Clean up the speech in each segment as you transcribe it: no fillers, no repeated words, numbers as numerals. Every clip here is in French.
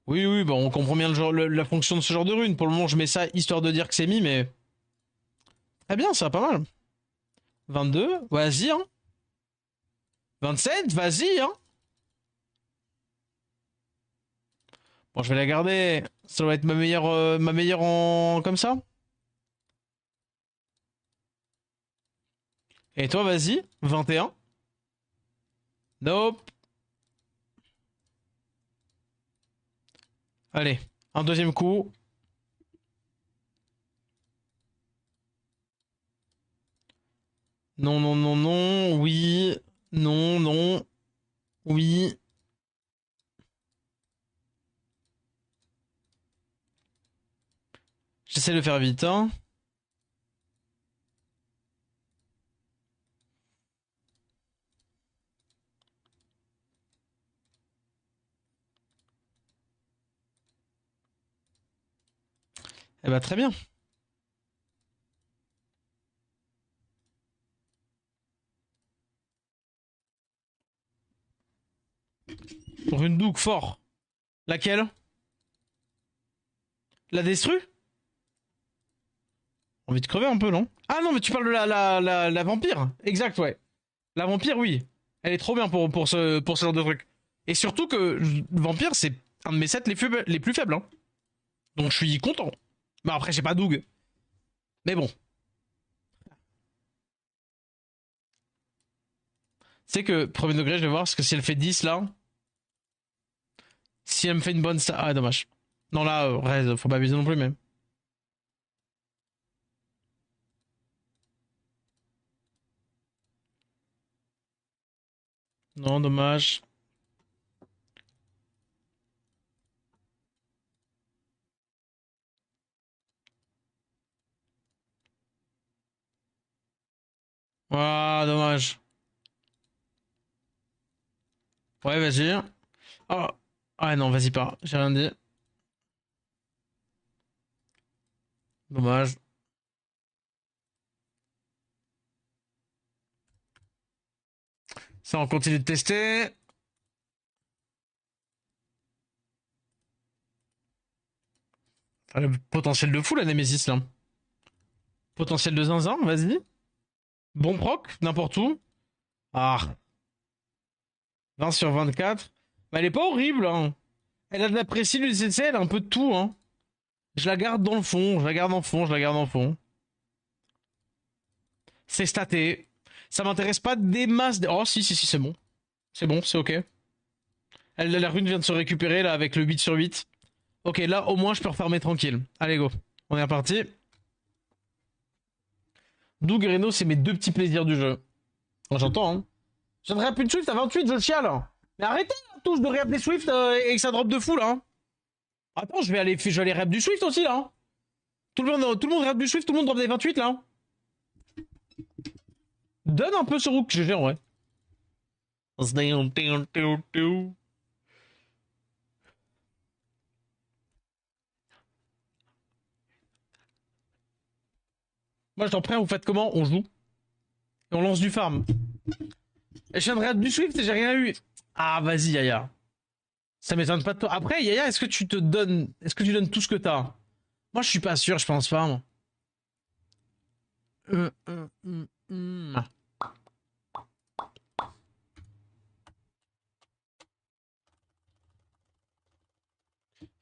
Oui, oui, bah on comprend bien la fonction de ce genre de rune. Pour le moment, je mets ça histoire de dire que c'est mis, mais très bien, ça, pas mal. 22, vas-y, hein. 27, vas-y, hein. Bon, je vais la garder. Ça doit être ma meilleure en comme ça. Et toi, vas-y, 21. Nope. Allez, un deuxième coup. Non, non, non, non. Oui. Non, non. Oui. J'essaie de faire vite, hein. Eh bah, très bien. Rundook fort. Laquelle? La destru? Envie de crever un peu, non? Ah non, mais tu parles de la vampire. Exact, ouais. La vampire, oui. Elle est trop bien pour ce genre de truc. Et surtout que vampire, c'est un de mes sets les plus faibles, hein. Donc je suis content. Mais après, j'ai pas Doug. Mais bon. C'est que, premier degré, je vais voir, parce que si elle fait 10 là, si elle me fait une bonne... Ah, dommage. Non, là, Rez, faut pas abuser non plus, mais... Non, dommage. Ah, dommage. Ouais, vas-y. Ah, ah non, vas-y pas. J'ai rien dit. Dommage. Ça, on continue de tester. Ah, le potentiel de fou, la Nemesis, là. Potentiel de zinzin, vas-y. Bon proc, n'importe où. Ah, 20 sur 24. Mais elle est pas horrible, hein. Elle a de la précile, du CC, elle a un peu de tout, hein. Je la garde dans le fond, je la garde en fond, je la garde en fond. C'est staté. Ça m'intéresse pas des masses. Oh, si, si, si, c'est bon. C'est bon, c'est ok. La rune vient de se récupérer, là, avec le 8 sur 8. Ok, là, au moins, je peux refarmer tranquille. Allez, go. On est reparti. Doug et Reno, c'est mes deux petits plaisirs du jeu. Bon, j'entends, hein. Je viens de réappeler Swift à 28, je chiale. Mais arrêtez la touche de réappeler Swift et que ça drop de fou, là, hein. Attends, je vais aller réap du Swift aussi, là, hein. Tout le monde réap du Swift, tout le monde drop des 28, là, hein. Donne un peu ce rook, GG, en vrai. Moi, je t'en prie, vous faites comment? On joue. Et on lance du farm. Et je viens de réap du Swift et j'ai rien eu. Ah, vas-y, Yaya. Ça m'étonne pas de toi. Après, Yaya, est-ce que tu te donnes. Est-ce que tu donnes tout ce que t'as? Moi, je suis pas sûr, je pense pas, moi. Hum.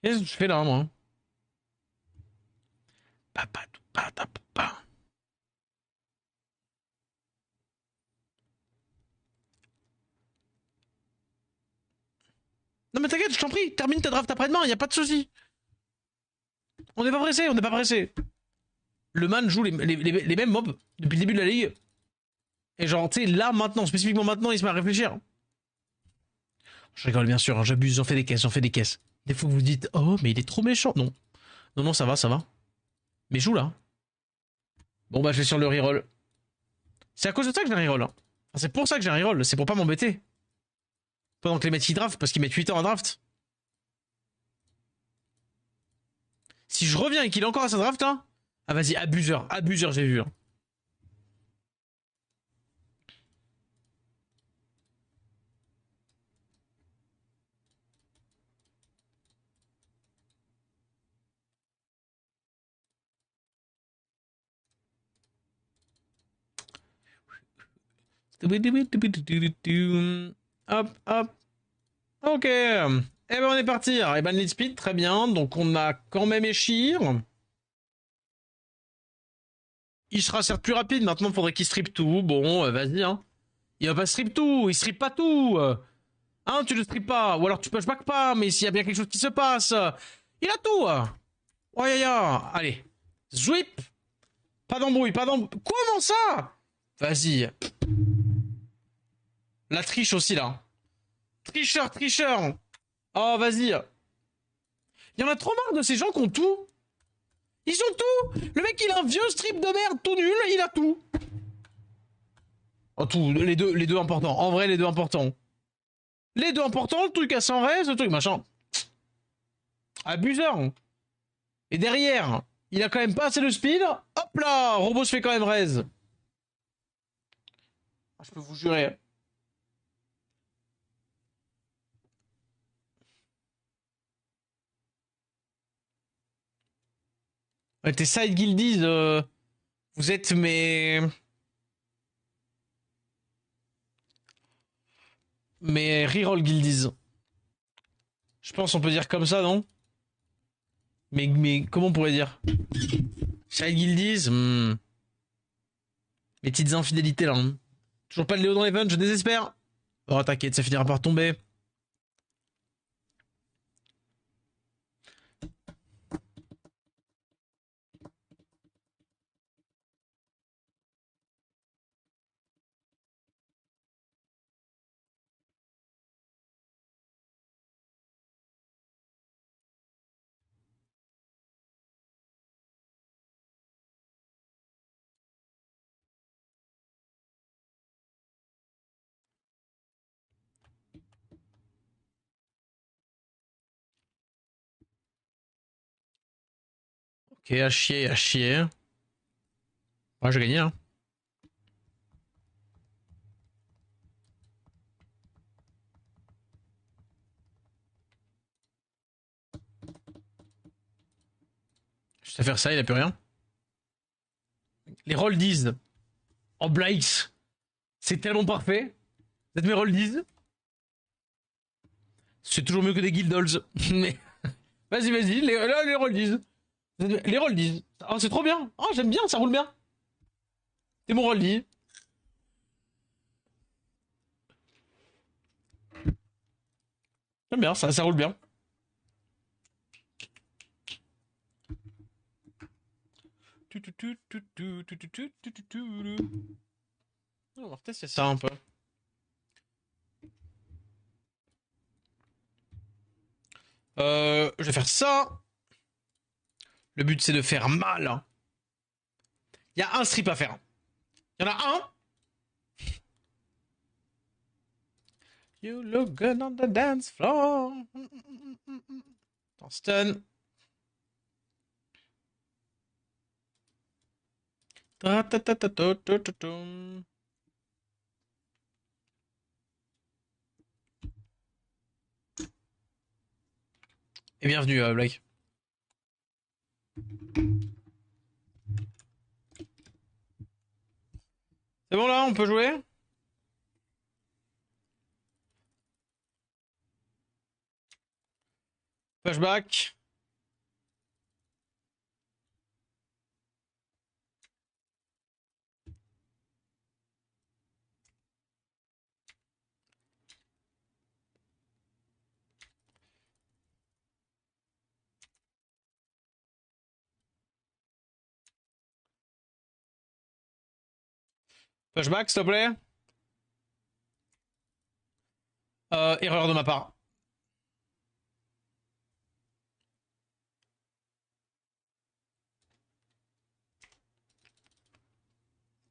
Qu'est-ce que je fais là, moi? Papa, papa, papa. Non, mais t'inquiète, je t'en prie, termine ta draft après-demain, y a pas de souci. On n'est pas pressé, on n'est pas pressé. Le man joue les mêmes mobs depuis le début de la ligue. Et genre, tu sais, là, maintenant, spécifiquement maintenant, il se met à réfléchir. Je rigole, bien sûr, hein, j'abuse, j'en fais des caisses, j'en fais des caisses. Des fois, vous vous dites, oh, mais il est trop méchant. Non, non, non, ça va, ça va. Mais joue là. Bon, bah, je vais sur le reroll. C'est à cause de ça que j'ai un reroll. Hein. Enfin, c'est pour ça que j'ai un reroll, c'est pour pas m'embêter. Pendant que les mecs ils draft, parce qu'ils mettent 8 ans à draft. Si je reviens et qu'il est encore à sa draft, là. Ah, vas-y, abuseur, abuseur, j'ai vu. Hein. Hop, hop. Ok. Eh ben on est parti. Eh ben lead speed, très bien. Donc on a quand même Eshir. Il sera certes plus rapide. Maintenant, il faudrait qu'il strip tout. Bon, vas-y, hein. Il va pas strip tout. Il strip pas tout. Hein, tu le strip pas. Ou alors tu pushback pas. Mais s'il y a bien quelque chose qui se passe. Il a tout. Oh, ya, ya. Allez. Zwip. Pas d'embrouille, pas d'embrouille. Comment ça? Vas-y. La triche aussi, là. Tricheur, tricheur. Oh, vas-y. Il y en a trop marre de ces gens qui ont tout. Ils ont tout. Le mec, il a un vieux strip de merde tout nul. Il a tout. Oh, tout. Les deux importants. En vrai, les deux importants. Les deux importants, le truc à 100 res, le truc machin. Abuseur. Et derrière, il a quand même pas assez de speed. Hop là, Robot se fait quand même raise. Je peux vous jurer. Ouais, tes side guildies, vous êtes mes reroll guildies. Je pense on peut dire comme ça, non? Mais comment on pourrait dire? Side guildies, mes petites infidélités là. Hein. Toujours pas de Léo dans l'event, je désespère. Oh t'inquiète, ça finira par tomber. Ok, à chier, à chier. Ouais, j'ai gagné, hein. Juste à faire ça, il a plus rien. Les roldies en Blakes, c'est tellement parfait. Vous êtes mes roldies. C'est toujours mieux que des guildolls. Mais vas-y, vas-y, les roldies. Les roldies. Oh, c'est trop bien. Oh, j'aime bien, ça roule bien. C'est mon roldie. J'aime bien, ça roule bien. On va tester ça un peu. Je vais faire ça. Le but c'est de faire mal. Il y a un strip à faire. Il y en a un. You look good on the dance floor. Attends, stun. Et bienvenue, Blake. C'est bon là, on peut jouer? Flashback. Flashback, s'il te plaît. Erreur de ma part.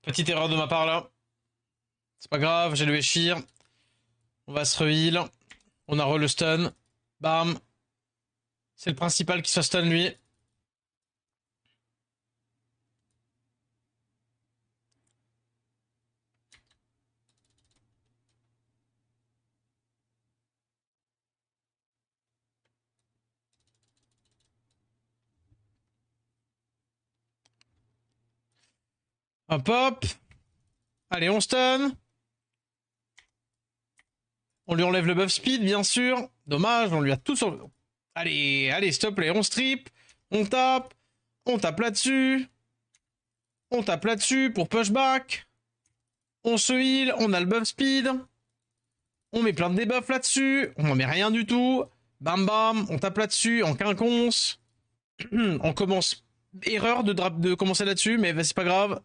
Petite erreur de ma part là. C'est pas grave, j'ai le Eshir. On va se reheal. On a re le stun. Bam. C'est le principal qui soit stun lui. Hop hop. Allez, on stun. On lui enlève le buff speed, bien sûr. Dommage, on lui a tout sur... Allez, allez, s'il te plaît, on strip. On tape. On tape là-dessus. On tape là-dessus pour pushback. On se heal, on a le buff speed. On met plein de debuffs là-dessus. On n'en met rien du tout. Bam bam, on tape là-dessus en quinconce. On commence... Erreur de commencer là-dessus, mais c'est pas grave.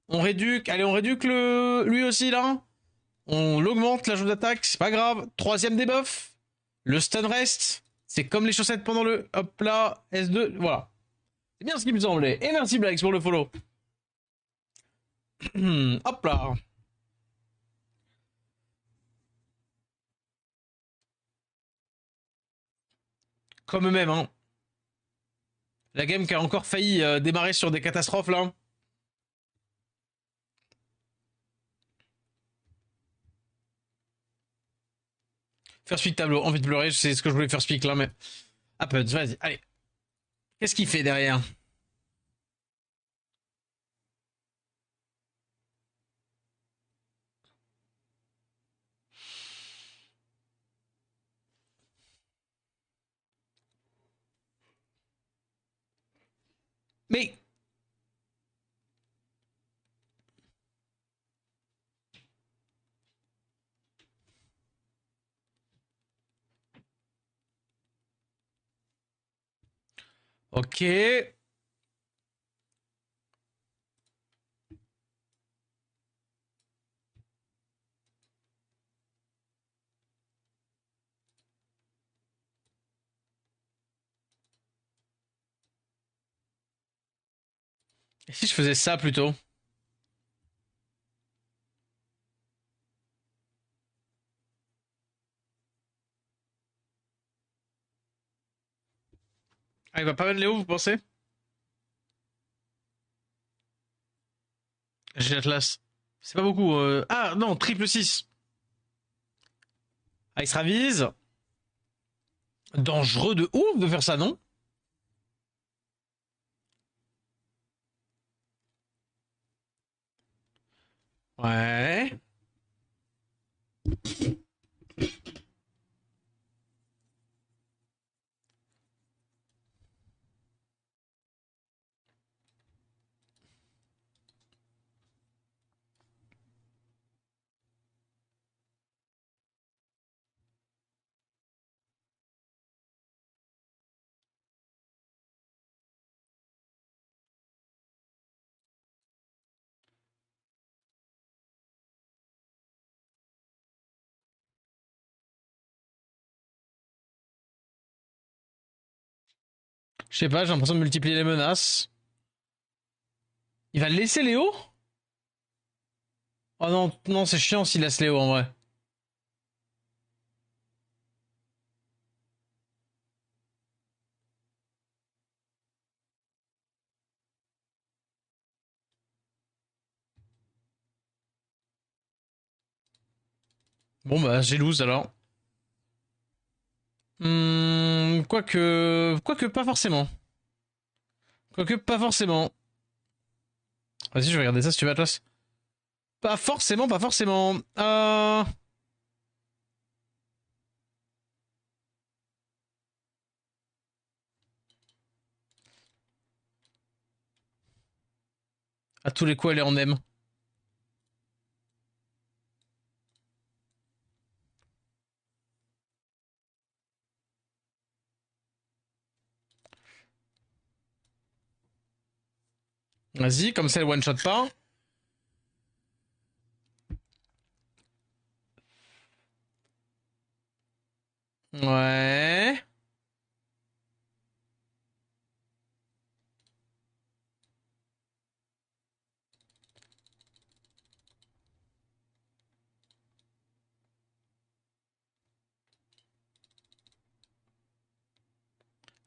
On réduque. Allez, on réduque lui aussi, là. On l'augmente, la jauge d'attaque, c'est pas grave. Troisième debuff. Le stun reste. C'est comme les chaussettes pendant le... Hop là, S2, voilà. C'est bien ce qui me semblait. Et merci Blax pour le follow. Hop là. Comme eux-mêmes, hein. La game qui a encore failli démarrer sur des catastrophes, là. First pick tableau, envie de pleurer, c'est ce que je voulais first pick là, mais... Happens, vas-y, allez. Qu'est-ce qu'il fait derrière? Mais... Ok. Et si je faisais ça plutôt? Ah, il va pas mettre Léo, vous pensez? J'ai l'Atlas. C'est pas beaucoup. Ah non, triple 6. Ah, il se ravise. Dangereux de ouf de faire ça, non? Ouais. Je sais pas, j'ai l'impression de multiplier les menaces. Il va laisser Léo? Oh non, non, c'est chiant s'il laisse Léo en vrai. Bon bah, j'ai lose alors. Quoique pas forcément. Quoique pas forcément. Vas-y, je vais regarder ça si tu veux, Atlas. Pas forcément, pas forcément. À tous les coups, elle est en M. Vas-y, comme ça, elle one-shot pas. Ouais.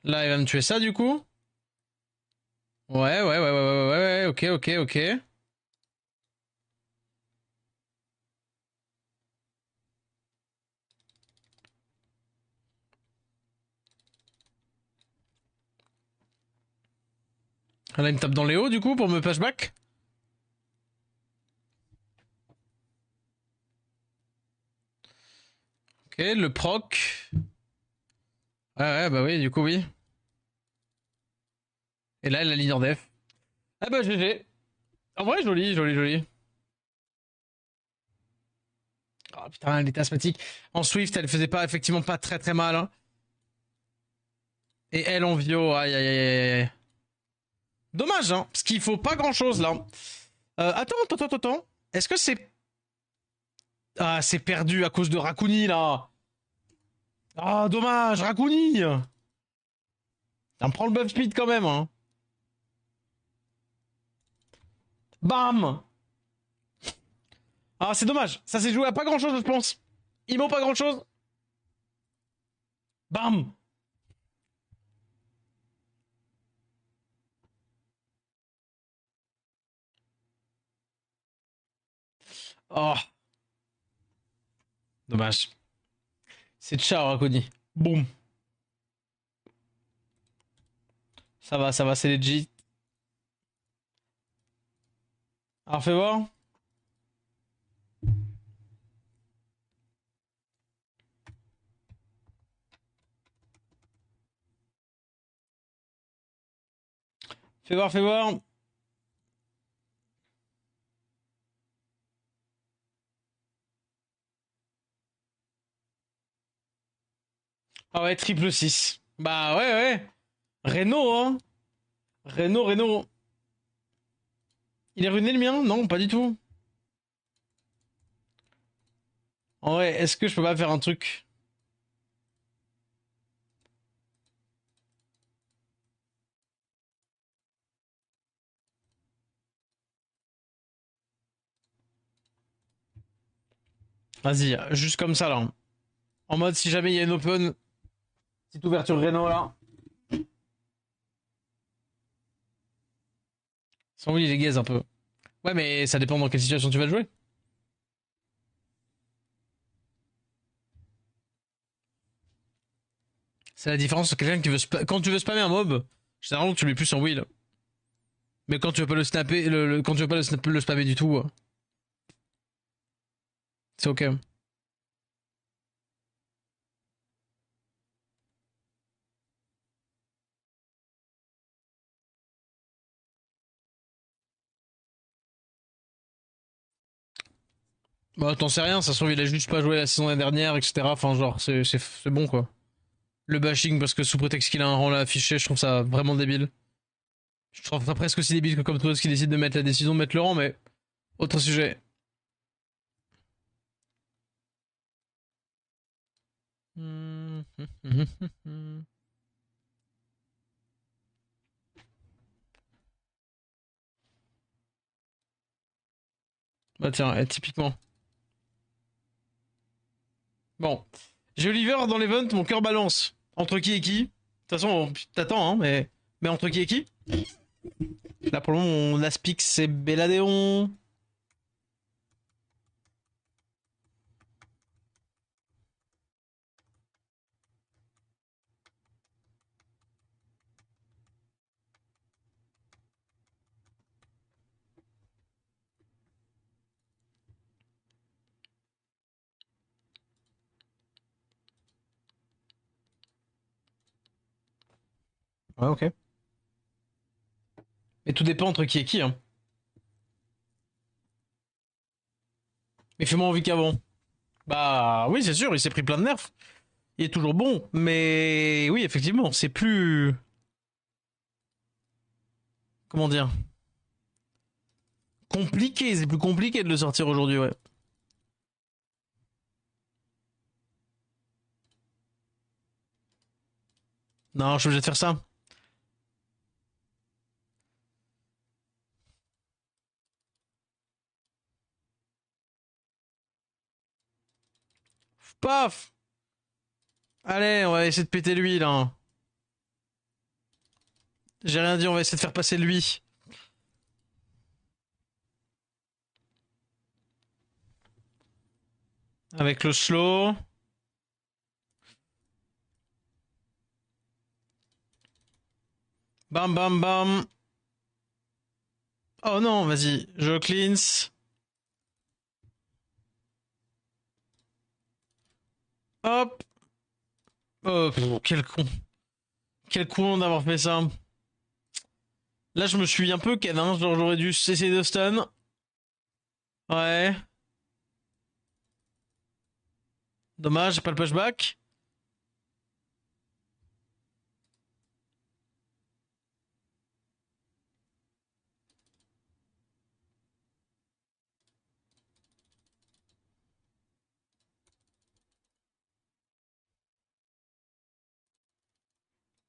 Là, il va me tuer ça, du coup. Ouais, ok, ok, ok. Là, il me tape dans les hauts, du coup, pour me pushback. le proc. Ouais, bah oui, du coup, oui. Et là, la ligne en def. Ah bah, GG. En vrai, joli, joli, joli. Oh putain, elle était asthmatique. En Swift, elle faisait pas, effectivement, pas très très mal. Hein. Et elle en Vio, aïe aïe aïe aïe. Dommage, hein, parce qu'il faut pas grand chose là. Attends. Est-ce que c'est. Ah, c'est perdu à cause de Raccouni là. Ah, dommage, Raccouni. On prend le buff speed quand même, hein. Bam. Ah, c'est dommage. Ça s'est joué à pas grand chose, je pense. Ils m'ont pas grand chose. Bam. Oh, dommage. C'est ciao, Raccouni. Boum. Ça va, c'est legit. Alors, fais voir. Fais voir, fais voir. Ah ouais, triple 6. Bah ouais, ouais. Renault, hein. Renault. Il est ruiné le mien? Non, pas du tout. En vrai, est-ce que je peux pas faire un truc? Vas-y, juste comme ça là. En mode si jamais il y a une open, petite ouverture Renault là. Sans oui, il est gaze un peu. Ouais, mais ça dépend dans quelle situation tu vas le jouer. C'est la différence entre quelqu'un qui veut quand tu veux spammer un mob, généralement tu le mets plus en wheel. Mais quand tu veux pas le snapper, quand tu veux pas le spammer du tout, c'est ok. Bah t'en sais rien, ça se trouve il a juste pas joué la saison dernière, etc. Enfin genre c'est bon quoi. Le bashing parce que sous prétexte qu'il a un rang là affiché, je trouve ça vraiment débile. Je trouve ça presque aussi débile que comme toi qui décide de mettre la décision de mettre le rang, mais autre sujet. Bah tiens, typiquement. Bon. J'ai Oliver dans l'event, mon cœur balance. Entre qui et qui? De toute façon, t'attends, hein, mais entre qui et qui? Là, pour le moment, mon Aspix, c'est Belladéon. Ouais, ok. Mais tout dépend entre qui et qui, hein. Mais fais moins envie qu'avant. Bah oui, c'est sûr, il s'est pris plein de nerfs. Il est toujours bon, mais oui, effectivement, c'est plus... Comment dire? Compliqué, c'est plus compliqué de le sortir aujourd'hui, ouais. Non, je suis obligé de faire ça. Paf! Allez, on va essayer de péter lui, là. J'ai rien dit, on va essayer de faire passer lui. Avec le slow. Bam, bam, bam. Oh non, vas-y, je cleanse. Hop. Quel con. Quel con d'avoir fait ça. Là, je me suis un peu ken, hein. Genre, j'aurais dû cesser de stun. Ouais. Dommage, j'ai pas le pushback.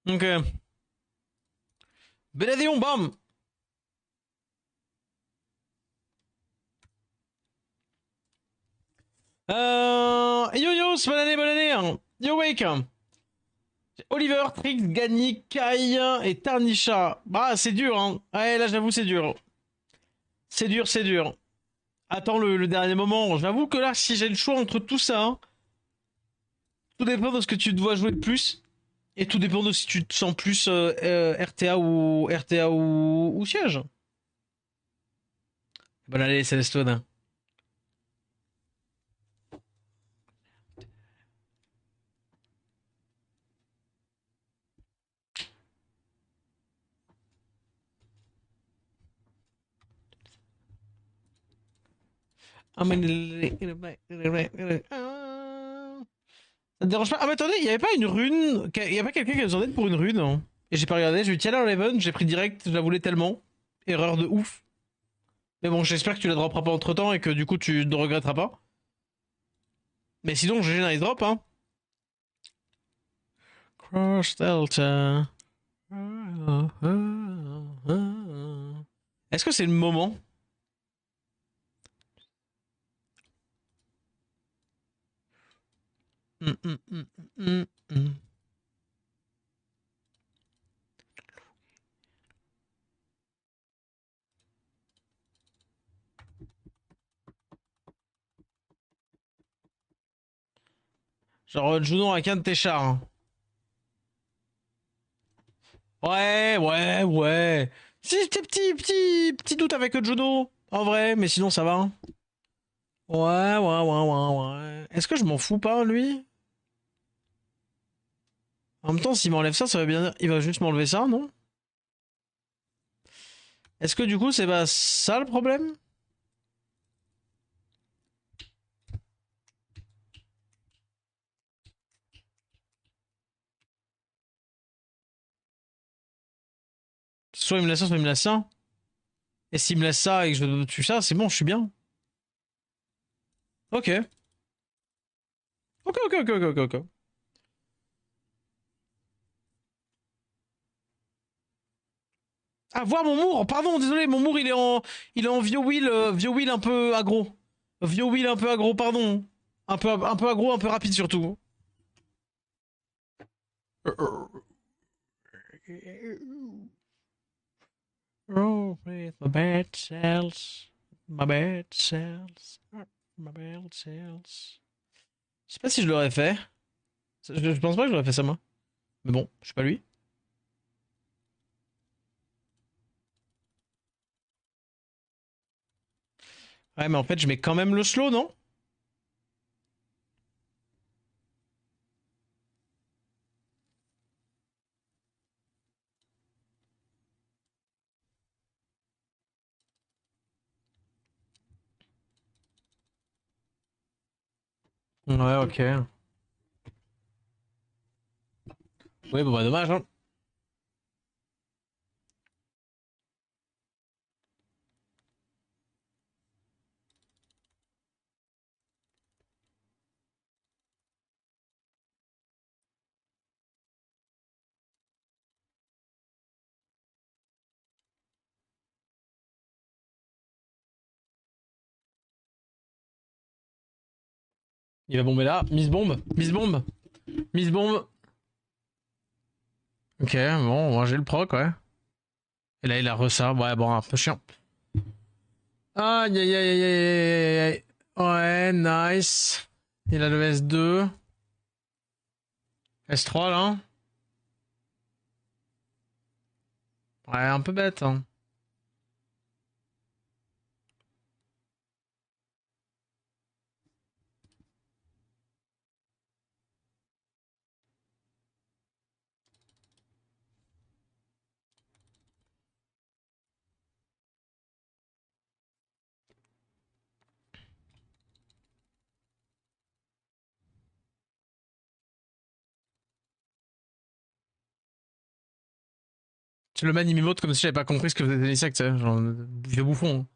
Ok. Benedion, bam. Yo yo, c'est bonne année, hein. Yo Wake. Oliver, Trix, Gany, Kai et Tarnisha. Bah, c'est dur, hein. Ouais, là, j'avoue, c'est dur. C'est dur, c'est dur. Attends le dernier moment. J'avoue que là, si j'ai le choix entre tout ça, hein, tout dépend de ce que tu dois jouer de plus. Et tout dépend de si tu te sens plus RTA ou siège. Bon, allez, c'est l'Estone. Ça te dérange pas? Ah, mais attendez, il y avait pas une rune. Il y a pas quelqu'un qui a besoin d'aide pour une rune, hein. Et j'ai pas regardé, j'ai eu Tiana Eleven, j'ai pris direct, je la voulais tellement. Erreur de ouf. Mais bon, j'espère que tu la dropperas pas entre temps et que du coup tu ne regretteras pas. Mais sinon, j'ai un drop, hein. Cross Delta. Est-ce que c'est le moment? Genre, Juno avec un de tes chars, hein. Ouais, ouais, ouais. Si, c'était petit doute avec Juno, en vrai, mais sinon ça va, hein. Ouais, ouais, ouais, ouais, ouais. Est-ce que je m'en fous pas, lui? En même temps, s'il m'enlève ça, ça veut bien dire. Il va juste m'enlever ça, non? Est-ce que du coup, c'est pas ça le problème? Soit il me laisse ça, soit il me laisse ça. Et s'il me laisse ça et que je tue ça, c'est bon, je suis bien. Ok. Ok, ok, ok, ok, ok. Ah, voir mon mour. Pardon, désolé, mon mour il est en vieux wheel un peu aggro. Vieux wheel un peu aggro, pardon. Un peu aggro, un peu rapide surtout. Oh, with my bad cells. My bad cells. My bad cells. Je sais pas si je l'aurais fait. Je pense pas que j'aurais fait ça moi. Mais bon, je suis pas lui. Ouais, mais en fait, je mets quand même le slow, non? Ouais, ok. Oui, bah, dommage, hein. Il va bomber là. Miss bombe. Miss bombe. Miss bombe. Ok, bon, moi j'ai le proc, ouais. Et là, il a ça. Ouais, bon, un peu chiant. Aïe, aïe, aïe, aïe, aïe, aïe, aïe. Ouais, nice. Il a le S2. S3, là. Ouais, un peu bête, hein. Le man il m'émote comme si j'avais pas compris ce que faisait Denisec, tu sais, genre vieux bouffon.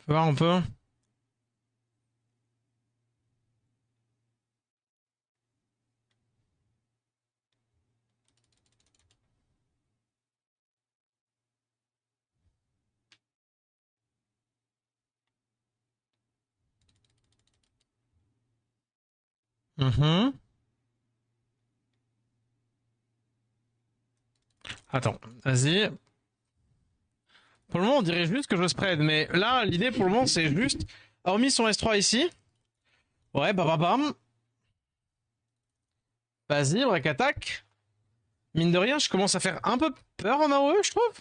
Faut voir un peu. Mhm. Attends, vas-y. Pour le moment, on dirait juste que je spread, mais là, l'idée pour le moment, c'est juste, hormis son S3 ici, ouais, bam, bam. Vas-y, break attack. Mine de rien, je commence à faire un peu peur en AOE, je trouve.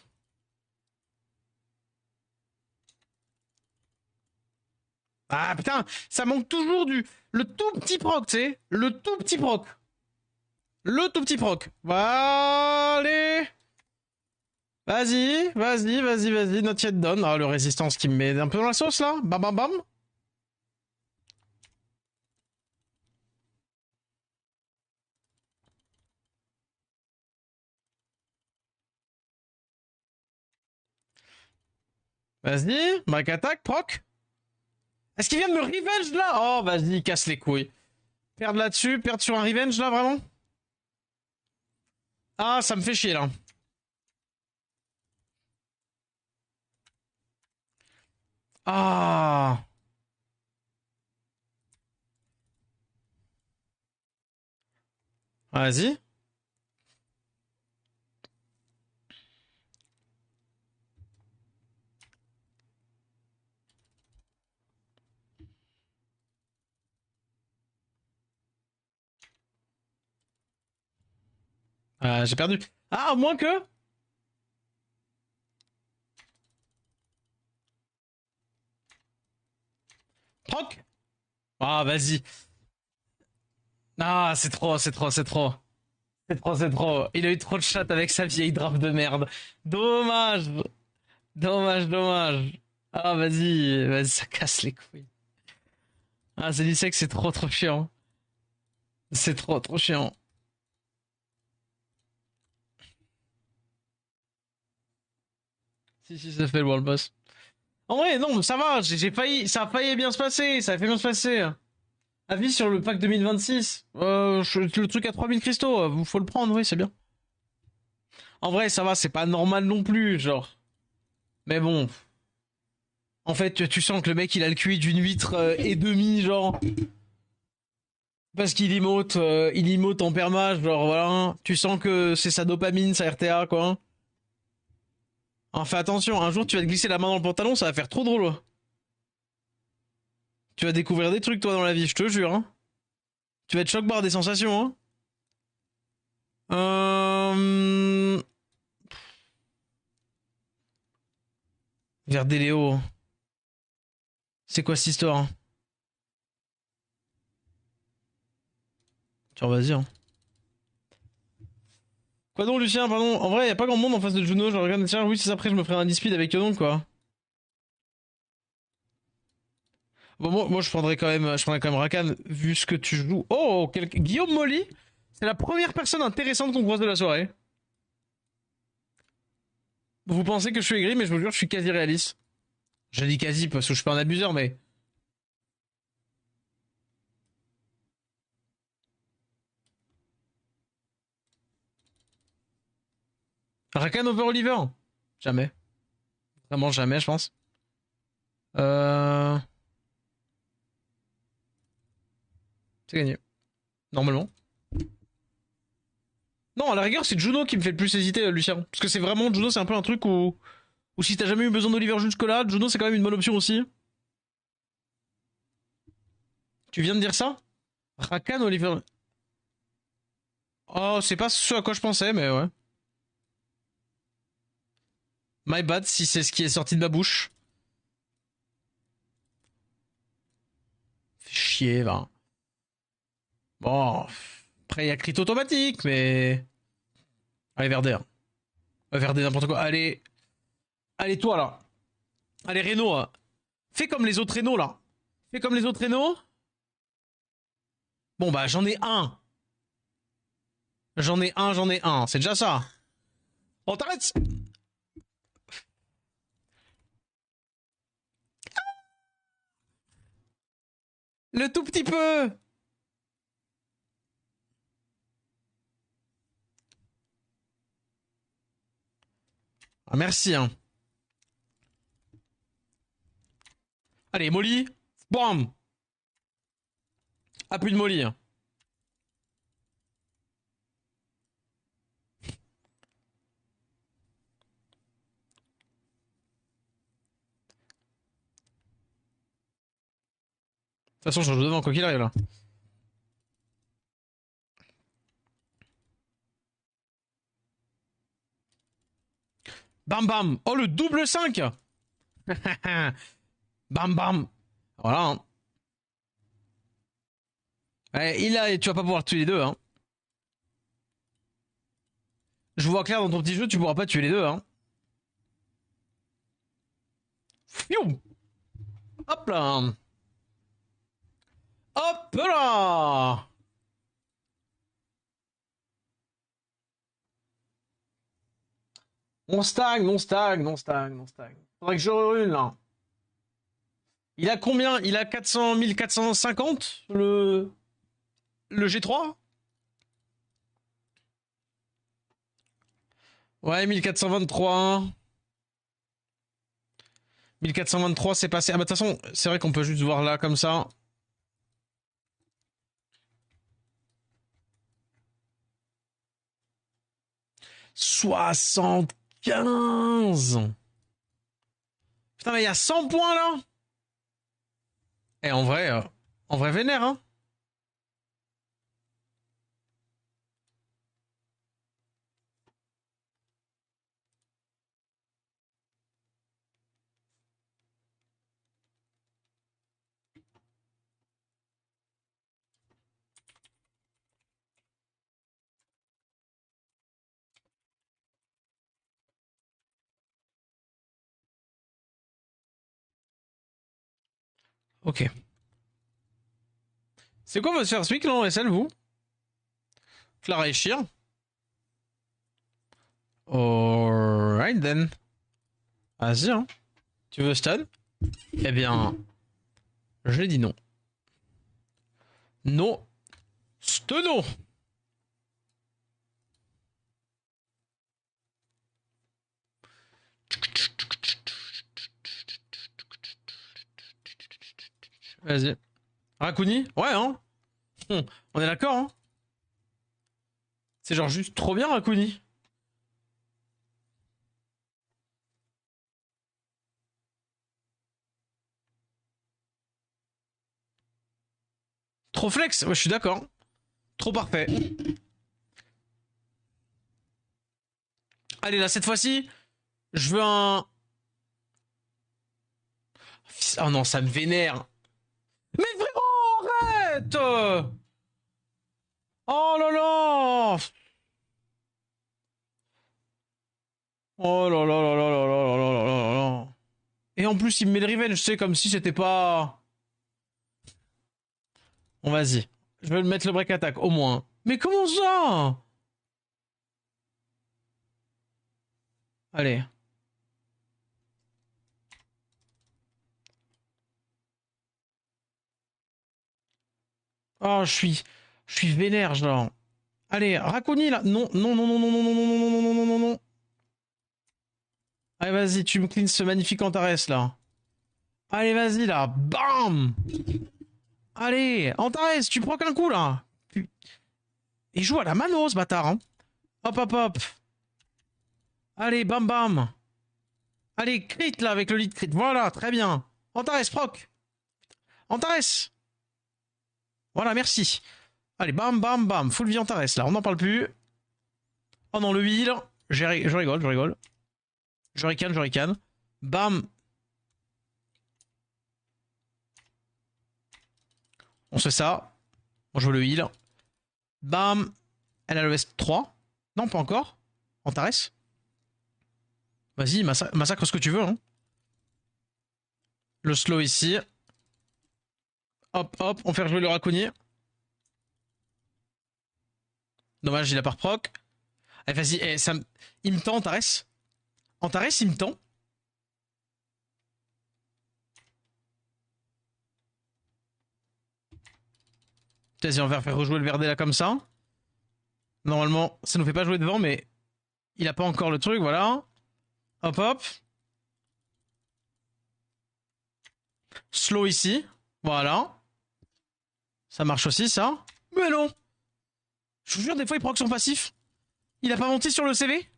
Ah putain, ça manque toujours du... Le tout petit proc, tu sais. Le tout petit proc. Le tout petit proc. Allez. Vas-y, vas-y, vas-y, vas-y, not yet done. Ah, le résistance qui me met un peu dans la sauce, là. Bam, bam, bam. Vas-y, break attack, proc. Est-ce qu'il vient de me revenge, là? Oh, vas-y, casse les couilles. Perdre là-dessus, perdre sur un revenge, là, vraiment? Ah, ça me fait chier, là. Ah. Vas-y. J'ai perdu. Ah, à moins que... Proc. Ah, vas-y. Ah, c'est trop, c'est trop, c'est trop. C'est trop, c'est trop. Il a eu trop de chat avec sa vieille drape de merde. Dommage. Dommage, dommage. Ah, vas-y, vas-y, ça casse les couilles. Ah, c'est du sexe, c'est trop, trop chiant. C'est trop, trop chiant. Si, si, ça fait le world boss. En vrai, non, ça va, j'ai failli, ça a failli bien se passer, ça a fait bien se passer. Avis sur le pack 2026. Le truc à 3000 cristaux, faut le prendre, oui, c'est bien. En vrai, ça va, c'est pas normal non plus, genre. Mais bon. En fait, tu sens que le mec, il a le QI d'une huître et demi, genre. Parce qu'il emote en perma, genre voilà. Tu sens que c'est sa dopamine, sa RTA, quoi. Hein, fais attention, un jour tu vas te glisser la main dans le pantalon, ça va faire trop drôle. Tu vas découvrir des trucs, toi, dans la vie, je te jure. Hein. Tu vas être choc barre des sensations. Hein. Verdéléo. C'est quoi cette histoire hein. Tiens, vas-y. Hein. Quoi donc, Lucien, pardon. En vrai, y a pas grand monde en face de Juno. Je regarde, tiens, oui, c'est ça. Après, je me ferai un dispute avec Yodon, quoi. Bon, moi, je prendrais quand même Rakan, vu ce que tu joues. Oh, Guillaume Molly, c'est la première personne intéressante qu'on croise de la soirée. Vous pensez que je suis aigri, mais je vous jure, je suis quasi réaliste. Je dis quasi parce que je suis pas un abuseur, mais. Rakan over Oliver? Jamais. Vraiment jamais, je pense. Euh... C'est gagné. Normalement. Non, à la rigueur, c'est Juno qui me fait le plus hésiter, Lucien. Parce que c'est vraiment, Juno, c'est un peu un truc où si t'as jamais eu besoin d'Oliver jusque-là, Juno, c'est quand même une bonne option aussi. Tu viens de dire ça? Rakan, Oliver. Oh, c'est pas ce à quoi je pensais, mais ouais. My bad si c'est ce qui est sorti de ma bouche. Fait chier, va. Bon. Après, il y a crit automatique, mais. Allez, Verder. Verder, n'importe quoi. Allez. Allez, toi, là. Allez, Renault. Fais comme les autres Renault, là. Fais comme les autres Renault. Bon bah j'en ai un. J'en ai un. C'est déjà ça. On t'arrête. Le tout petit peu. Ah, merci, hein. Allez, Molly. Bam. Ah, plus de Molly, hein. De toute façon, je joue devant quoi qu'il arrive là. Bam bam. Oh, le double 5. Bam bam. Voilà, hein. Ouais, il a, tu vas pas pouvoir tuer les deux, hein. Je vois clair dans ton petit jeu, tu pourras pas tuer les deux, hein. Fiou. Hop là. Hop là. On stagne, on stagne, on stagne, on stagne. Faudrait que je rune là. Il a combien? Il a 400 1450 le G3. Ouais, 1423. 1423, c'est passé. Ah bah de toute façon, c'est vrai qu'on peut juste voir là comme ça. Soixante-quinze. Putain, mais il y a 100 points là. Et en vrai vénère, hein. Ok. C'est quoi votre first week là en SL, vous? Clara et Shir. Alright then. Vas-y, hein. Tu veux stun? Eh bien, j'ai dit non. Non. Steno. Vas-y. Rakuni? Ouais, hein. On est d'accord, hein. C'est genre juste trop bien, Rakuni. Trop flex. Ouais, je suis d'accord. Trop parfait. Allez, là, cette fois-ci, je veux un... Oh non, ça me vénère. Mais vraiment, arrête. Oh là là. Oh là là là là là là là là là là. Et en plus, il me met le revenge, c'est comme si c'était pas... Bon, vas-y. Je vais le mettre le break attack, au moins. Mais comment ça? Allez. Oh, je suis vénère, genre. Allez, Raccoon là. Non, non, non, non, non, non, non, non, non, non, non, non, non, non. Allez, vas-y, tu me cleans ce magnifique Antares, là. Allez, vas-y, là. Bam. Allez, Antares, tu prends qu'un coup, là. Il joue à la mano, ce bâtard, hein. Hop, hop, hop. Allez, bam, bam. Allez, crit, là, avec le lead crit. Voilà, très bien. Antares, proc. Antares. Voilà, merci. Allez, bam, bam, bam. Full vie Antares, là. On n'en parle plus. Oh non, le heal. Je rigole, je rigole. Je ricane, je ricane. Bam. On se fait ça. On joue le heal. Bam. Elle a le S3. Non, pas encore. Antares. Vas-y, massacre ce que tu veux. Hein. Le slow ici. Hop, hop. On fait jouer le Raccoon. Dommage, il a pas reproc. Allez, vas-y, il me tend, Antares. Antares, il me tend. Vas-y, on va faire rejouer le Verdé là comme ça. Normalement, ça nous fait pas jouer devant, mais il a pas encore le truc, voilà. Hop hop. Slow ici. Voilà. Ça marche aussi, ça. Mais non. Je vous jure, des fois, il proc son passif. Il a pas menti sur le CV.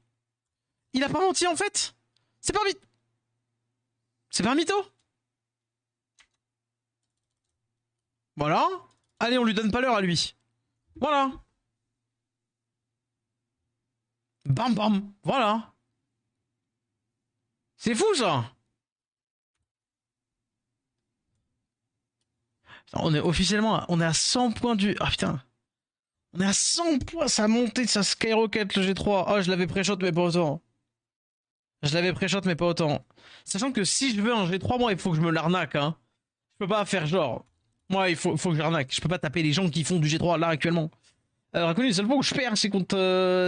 Il a pas menti, en fait. C'est pas C'est pas un mytho. Voilà. Allez, on lui donne pas l'heure à lui. Voilà. Bam bam. Voilà. C'est fou, ça. On est officiellement, on est à 100 points du... Ah putain. On est à 100 points, ça a monté, ça skyrocket le G3. Oh, je l'avais pré-shot, mais pas autant. Je l'avais pré-shot, mais pas autant. Sachant que si je veux un G3, moi, il faut que je me l'arnaque, hein. Je peux pas faire genre. Moi, il faut que j'arnaque. Je peux pas taper les gens qui font du G3 là actuellement. Alors, les seules fois où je perds, c'est contre.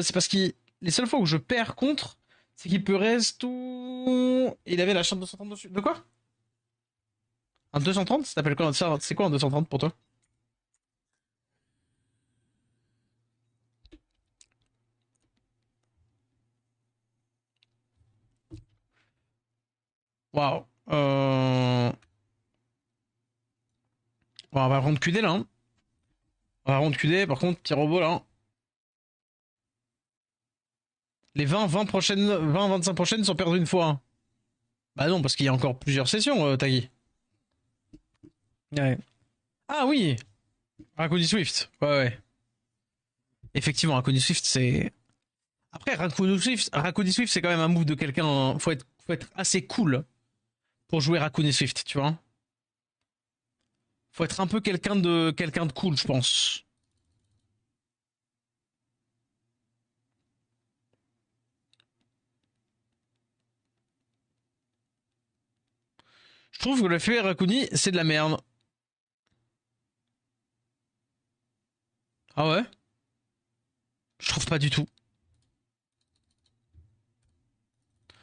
C'est parce qu'il. Les seules fois où je perds contre, c'est qu'il peut rester tout. Il avait la charte 230 dessus. De quoi? Un 230? Ça t'appelle quoi? C'est quoi un 230 pour toi? Waouh. Bon, on va rendre QD là. Hein. On va rendre QD, par contre, tir au beau là. Hein. Les 20 prochaines, 20-25 prochaines sont perdues une fois. Hein. Bah non, parce qu'il y a encore plusieurs sessions, Taggy. Ouais. Ah oui! Raccoon Swift. Ouais, ouais. Effectivement, Raccoon Swift, c'est. Après, Raccoon Swift, c'est quand même un move de quelqu'un. Faut être assez cool pour jouer Raccoon Swift, tu vois. Faut être un peu quelqu'un de cool, je pense. Je trouve que le fait Raccoon, c'est de la merde. Ah ouais? Je trouve pas du tout.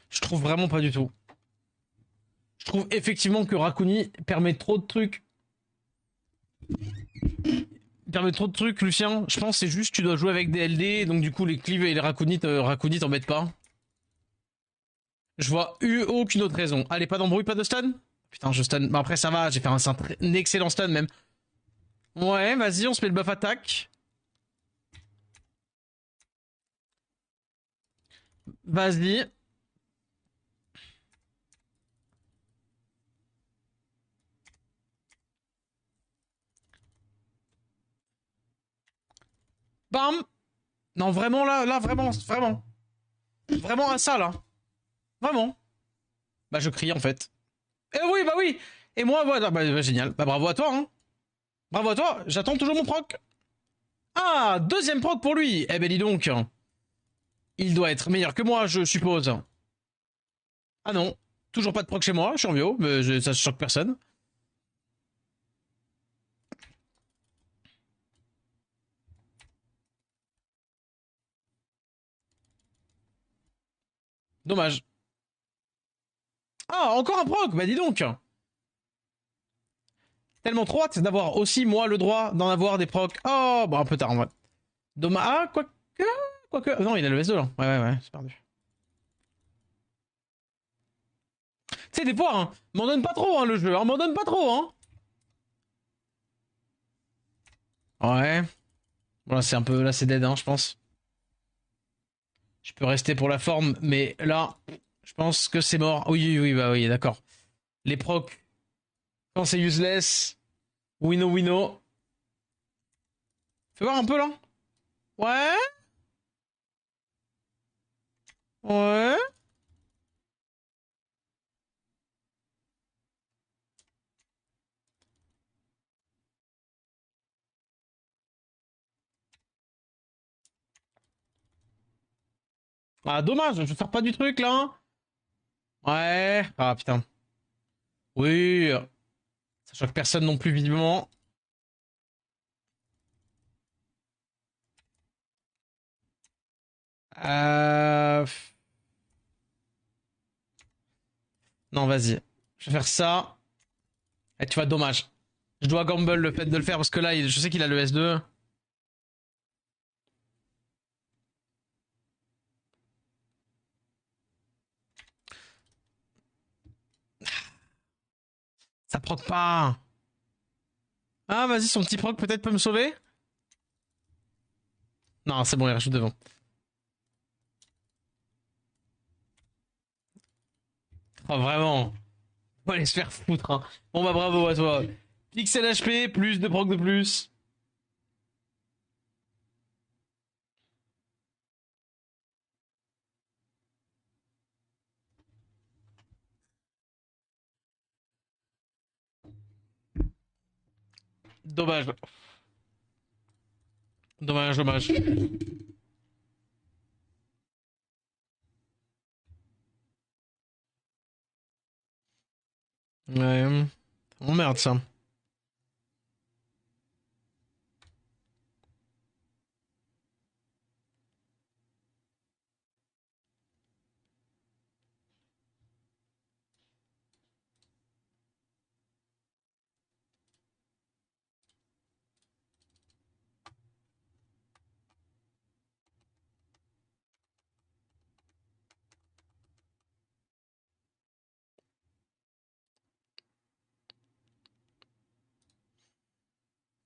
Je trouve vraiment pas du tout. Je trouve effectivement que Raccoon permet trop de trucs. Il permet trop de trucs, Lucien. Je pense que c'est juste tu dois jouer avec des LD, donc du coup les cleaves et les Raccoon t'embêtent pas. Je vois aucune autre raison. Allez, pas d'embrouille, pas de stun. Putain, je stun. Bah après ça va, j'ai fait un excellent stun même. Ouais, vas-y, on se met le buff attaque. Vas-y. Bam. Non, vraiment là, vraiment, vraiment. Vraiment à ça là. Vraiment. Bah je crie en fait. Eh oui, bah oui. Et moi, voilà, bah, génial. Bah bravo à toi, hein. Bravo à toi, j'attends toujours mon proc. Ah, deuxième proc pour lui. Eh ben dis donc. Il doit être meilleur que moi, je suppose. Ah non, toujours pas de proc chez moi, je suis en bio, mais ça choque personne. Dommage. Ah, encore un proc, bah dis donc. Tellement trop hâte d'avoir aussi, moi, le droit d'en avoir des procs. Oh, bon, un peu tard en vrai. Dommage. Ah, quoique. Non, il a le S2 là. Ouais, c'est perdu. Tu sais, des fois, hein, m'en donne pas trop, hein, le jeu. Hein, m'en donne pas trop, hein. Ouais. Voilà, c'est un peu. Là, c'est dead, hein, je pense. Je peux rester pour la forme, mais là, je pense que c'est mort. Oui, bah oui, d'accord. Les procs, quand c'est useless, wino. Fais voir un peu là. Ouais, ouais. Ah, dommage, je sors pas du truc là. Ouais. Ah putain. Oui. Ça choque personne non plus, visiblement. Euh... Non, vas-y. Je vais faire ça. Et tu vois, dommage. Je dois gamble le fait de le faire parce que là, je sais qu'il a le S2. Ça proc pas. Ah, vas-y, son petit proc peut-être peut me sauver. Non, c'est bon, il rajoute devant. Oh, vraiment. On va aller se faire foutre. Hein. Bon, bah, bravo à toi. Pixel HP, plus de proc de plus. Dommage. Dommage, dommage. Ouais. On merde ça.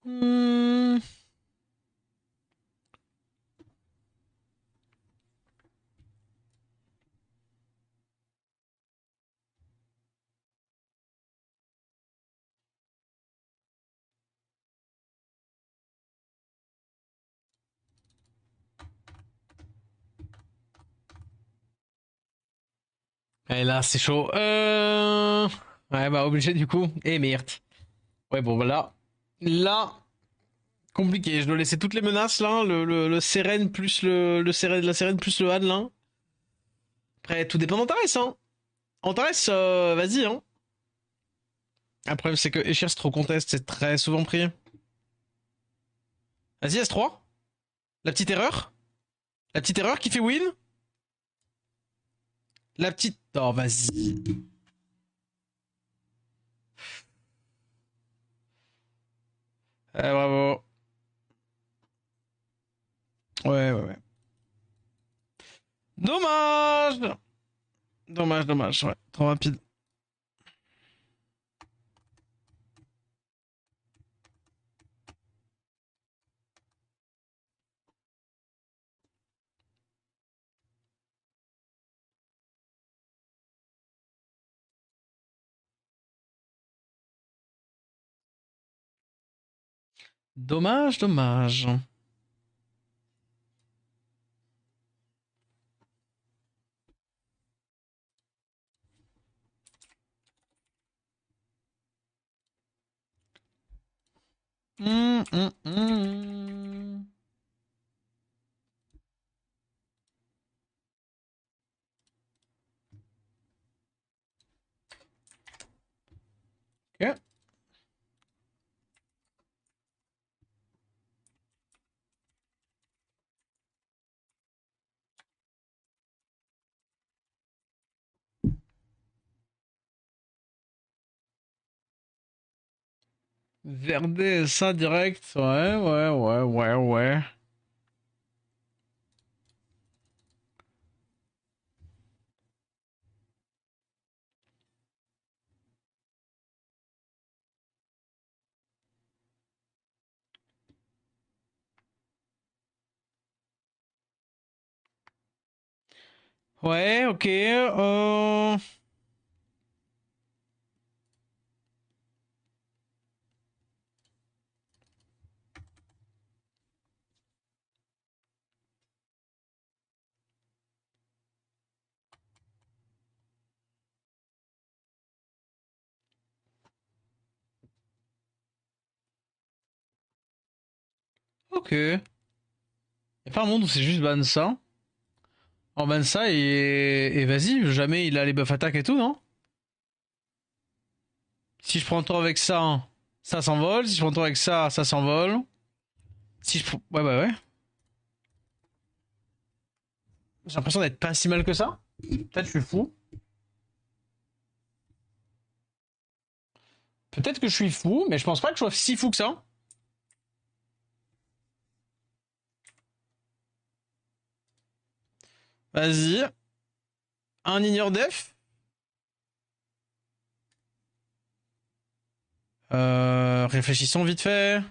Hmm. Et là, c'est chaud. Ouais, bah, obligé du coup. Et merde. Ouais, bon, voilà. Là, compliqué. Je dois laisser toutes les menaces, là. Le Seren plus le Seren, la Seren plus le Han, là. Après, tout dépend d'Antares, hein. Antares, vas-y, hein. Le problème, c'est que Echir, c'est trop contest. C'est très souvent pris. Vas-y, S3. La petite erreur. La petite erreur qui fait win. La petite... Oh, vas-y. Bravo. Ouais, ouais, ouais. Dommage. Dommage, dommage. Ouais, trop rapide. Dommage, dommage. Hum, hum, hum. Ok. Verdé, ça direct. Ouais, ouais, ouais, ouais, ouais. Ouais, ok. Ok. Y'a pas un monde où c'est juste ban ça. En ban ça et vas-y, jamais il a les buffs attaque et tout, non? Si je prends le tour avec ça, ça s'envole. Si je prends le tour avec ça, ça s'envole. Si je prends... Ouais, bah ouais. J'ai l'impression d'être pas si mal que ça. Peut-être je suis fou. Peut-être que je suis fou, mais je pense pas que je sois si fou que ça. Vas-y. Un ignore def. Réfléchissons vite fait.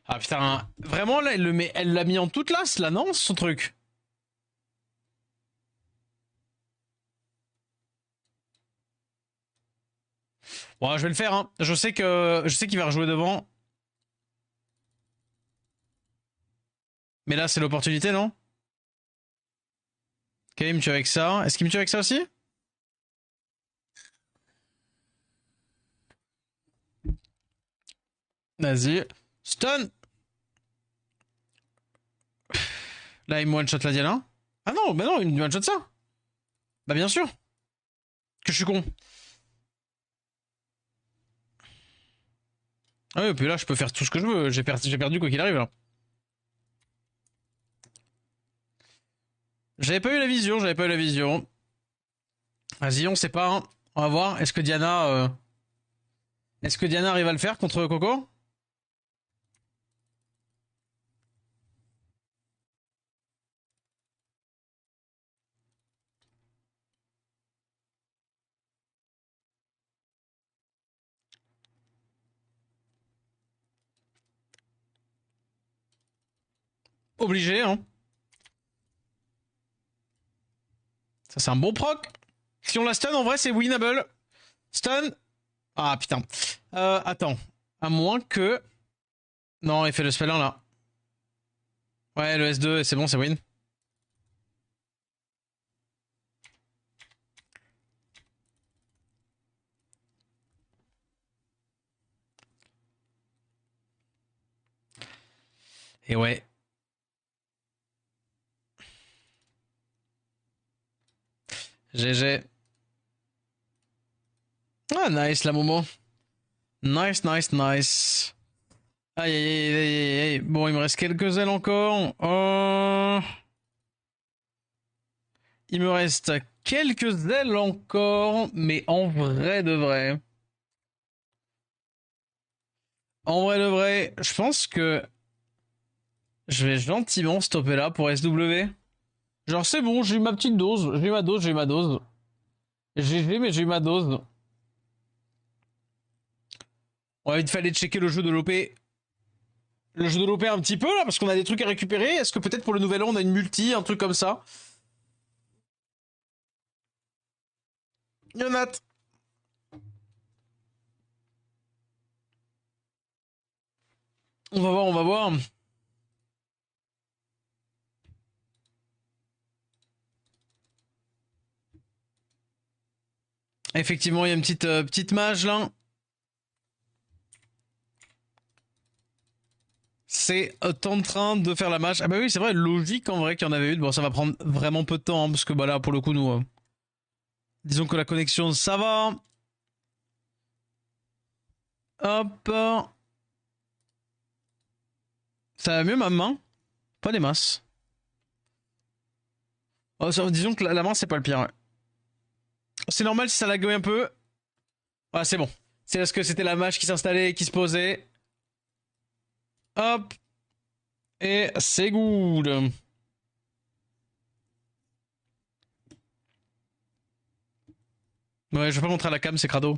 Ah putain, vraiment là, elle l'a mis en toute lasse là, non, son truc. Bon, je vais le faire. Hein. Je sais qu'il va rejouer devant. Mais là, c'est l'opportunité, non? Ok, il me tue avec ça. Est-ce qu'il me tue avec ça aussi? Vas-y. Stun. Là, il me one-shot la Diana. Ah non, bah non, il me one-shot ça. Bah bien sûr. Que je suis con. Ah oui, puis là, je peux faire tout ce que je veux. J'ai perdu quoi qu'il arrive, là. J'avais pas eu la vision, j'avais pas eu la vision. Vas-y, on sait pas. Hein. On va voir. Est-ce que Diana arrive à le faire contre Coco? Obligé, hein. Ça, c'est un bon proc. Si on la stun, en vrai, c'est winnable. Stun. Ah, putain. Attends. À moins que... Non, il fait le spell 1, là. Ouais, le S2, c'est bon, c'est win. Et ouais. GG. Ah, nice, la Momo. Nice, nice, nice. Aïe, aïe, aïe, aïe, aïe. Bon, il me reste quelques ailes encore. Il me reste quelques ailes encore, mais en vrai de vrai. En vrai de vrai, je pense que je vais gentiment stopper là pour SW. Genre, c'est bon, j'ai eu ma petite dose. J'ai eu ma dose, j'ai eu ma dose. GG, mais j'ai eu ma dose. Ouais, il fallait checker le jeu de l'OP. Le jeu de l'OP un petit peu là, parce qu'on a des trucs à récupérer. Est-ce que peut-être pour le nouvel an, on a une multi, un truc comme ça? Yonat. On va voir, on va voir. Effectivement, il y a une petite mage là. C'est en train de faire la mage. Ah bah oui, c'est vrai, logique en vrai qu'il y en avait une. Bon, ça va prendre vraiment peu de temps, hein, parce que bah là, pour le coup, nous... disons que la connexion, ça va. Hop. Ça va mieux ma main? Pas des masses. Oh, disons que la main, c'est pas le pire. Ouais. C'est normal si ça lague un peu. Ah, c'est bon. C'est parce que c'était la mage qui s'installait et qui se posait. Hop. Et c'est good. Ouais, je vais pas montrer à la cam, c'est crado.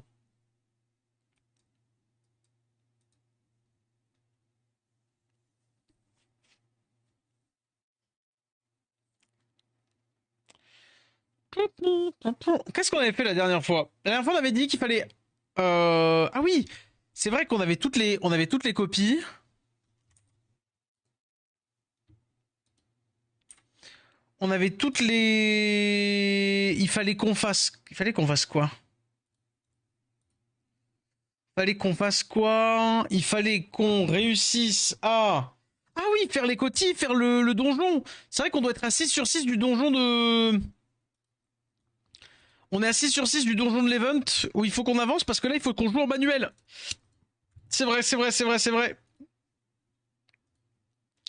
Qu'est-ce qu'on avait fait la dernière fois? La dernière fois, on avait dit qu'il fallait... Ah oui, c'est vrai qu'on avait toutes les copies. On avait toutes les... Il fallait qu'on fasse quoi? Fallait qu'on fasse quoi? Il fallait qu'on réussisse à... Ah oui, faire les cotis, faire le donjon. C'est vrai qu'on doit être à 6 sur 6 du donjon de... On est à 6 sur 6 du donjon de l'event où il faut qu'on avance parce que là il faut qu'on joue en manuel. C'est vrai, c'est vrai, c'est vrai, c'est vrai.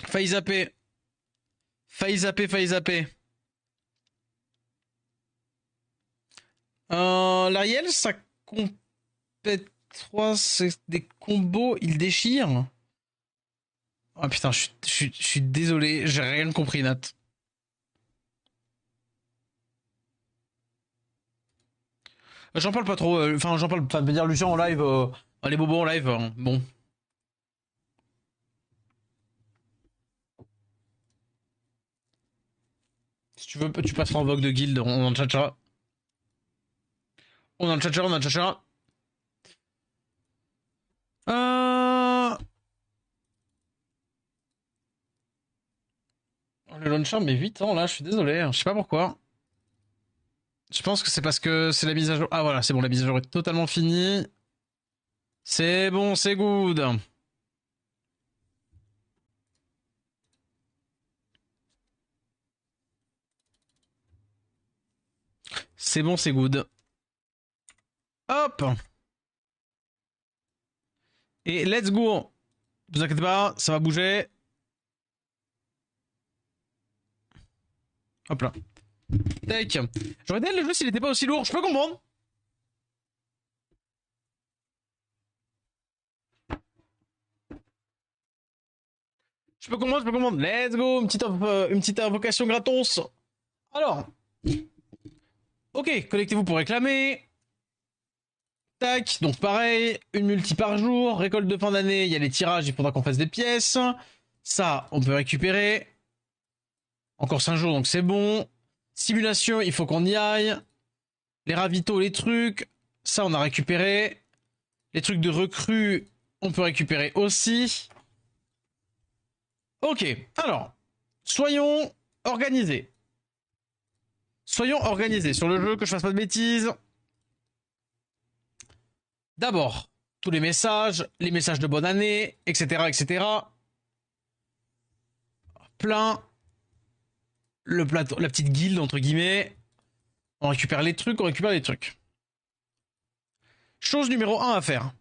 Failli zapper. Failli zapper, failli zapper. L'Ariel, ça compète 3, c'est des combos, il déchire. Oh putain, je suis désolé, j'ai rien compris, Nat. J'en parle pas trop, enfin j'en parle, enfin, de dire Lucien en live, les bobos en live, bon. Si tu veux, tu passeras en vogue de guild, on en tchatchera. On en tchatchera, on en tchatchera. Le launcher met 8 ans là, je suis désolé, je sais pas pourquoi. Je pense que c'est parce que c'est la mise à jour. Ah voilà, c'est bon, la mise à jour est totalement finie. C'est bon, c'est good. C'est bon, c'est good. Hop. Et let's go. Ne vous inquiétez pas, ça va bouger. Hop là. Tac. J'aurais dit le jeu s'il était pas aussi lourd, je peux comprendre. Je peux comprendre, je peux comprendre. Let's go, une petite invocation gratos. Alors. Ok, connectez-vous pour réclamer. Tac, donc pareil, une multi par jour, récolte de fin d'année, il y a les tirages, il faudra qu'on fasse des pièces. Ça, on peut récupérer. Encore 5 jours, donc c'est bon. Simulation, il faut qu'on y aille. Les ravitaux, les trucs, ça on a récupéré. Les trucs de recrue, on peut récupérer aussi. Ok, alors, soyons organisés. Soyons organisés sur le jeu, que je fasse pas de bêtises. D'abord, tous les messages de bonne année, etc., etc. Plein. Le plateau, la petite guilde, entre guillemets. On récupère les trucs, on récupère les trucs. Chose numéro 1 à faire.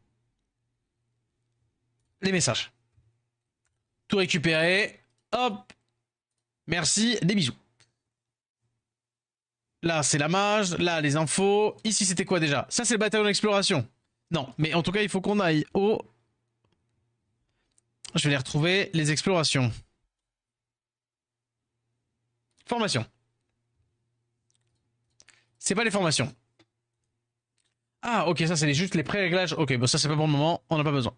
Les messages. Tout récupérer. Hop. Merci, des bisous. Là, c'est la mage. Là, les infos. Ici, c'était quoi déjà? Ça, c'est le bataillon d'exploration. Non, mais en tout cas, il faut qu'on aille au... Je vais les retrouver. Les explorations. Formation. C'est pas les formations. Ah, ok, ça, c'est juste les pré-réglages. Ok, bon, ça, c'est pas pour le moment. On n'a pas besoin.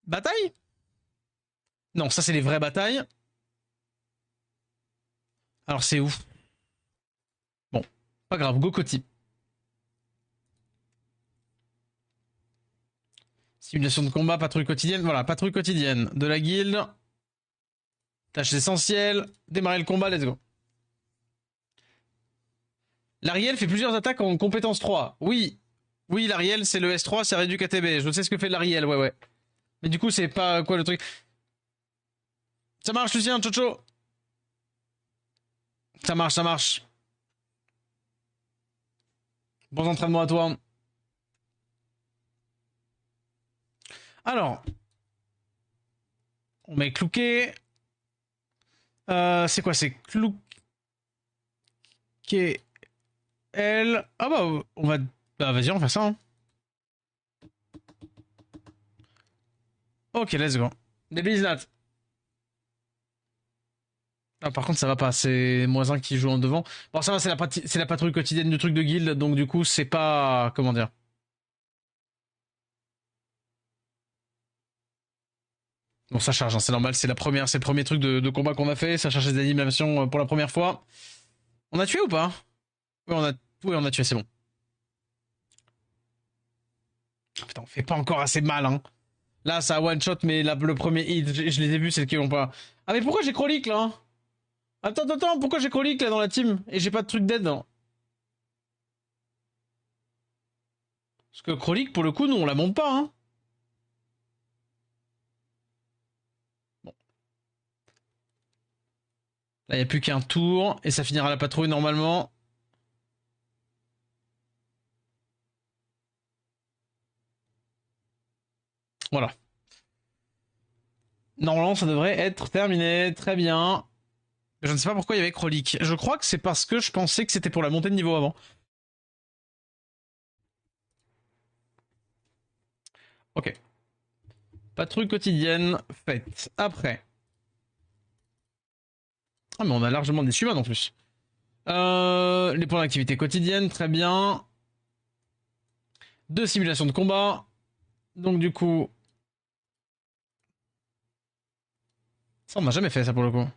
Bataille? Non, ça, c'est les vraies batailles. Alors, c'est où? Bon, pas grave. Go Coty. Simulation de combat, patrouille quotidienne. Voilà, patrouille quotidienne de la guilde. Tâches essentielles. Démarrer le combat, let's go. L'Ariel fait plusieurs attaques en compétence 3. Oui. Oui, l'Ariel, c'est le S3, c'est réduit KTB. Je sais ce que fait l'Ariel, ouais, ouais. Mais du coup, c'est pas quoi le truc. Ça marche, Lucien, Chocho. Ça marche, ça marche. Bon entraînement à toi. Alors. On met Clouquet. C'est quoi? C'est Clouquet. Elle. Ah bah, on va. Bah, vas-y, on fait ça. Hein. Ok, let's go. Des Blizzard. Ah, par contre, ça va pas. C'est moins un qui joue en devant. Bon, ça va, c'est la patrouille quotidienne du truc de guild. Donc, du coup, c'est pas. Comment dire? Bon, ça charge, hein, c'est normal. C'est le premier truc de combat qu'on a fait. Ça charge les animations pour la première fois. On a tué ou pas? Oui, on a tué, c'est bon. Putain, on fait pas encore assez mal, hein. Là, ça one shot, mais le premier hit, je les ai vus, c'est qui vont pas. Ah, mais pourquoi j'ai Krollik là? Hein. Attends, pourquoi j'ai Krollik là dans la team et j'ai pas de truc d'aide hein. Parce que Krollik, pour le coup, nous on la monte pas, hein. Bon. Là, il y a plus qu'un tour et ça finira la patrouille normalement. Voilà. Normalement, ça devrait être terminé. Très bien. Je ne sais pas pourquoi il y avait Krolik. Je crois que c'est parce que je pensais que c'était pour la montée de niveau avant. Ok. Patrouille quotidienne faite. Après. Ah, mais on a largement des humains en plus. Les points d'activité quotidienne, très bien. 2 simulations de combat. Donc du coup... Ça, on n'a jamais fait ça pour le coup.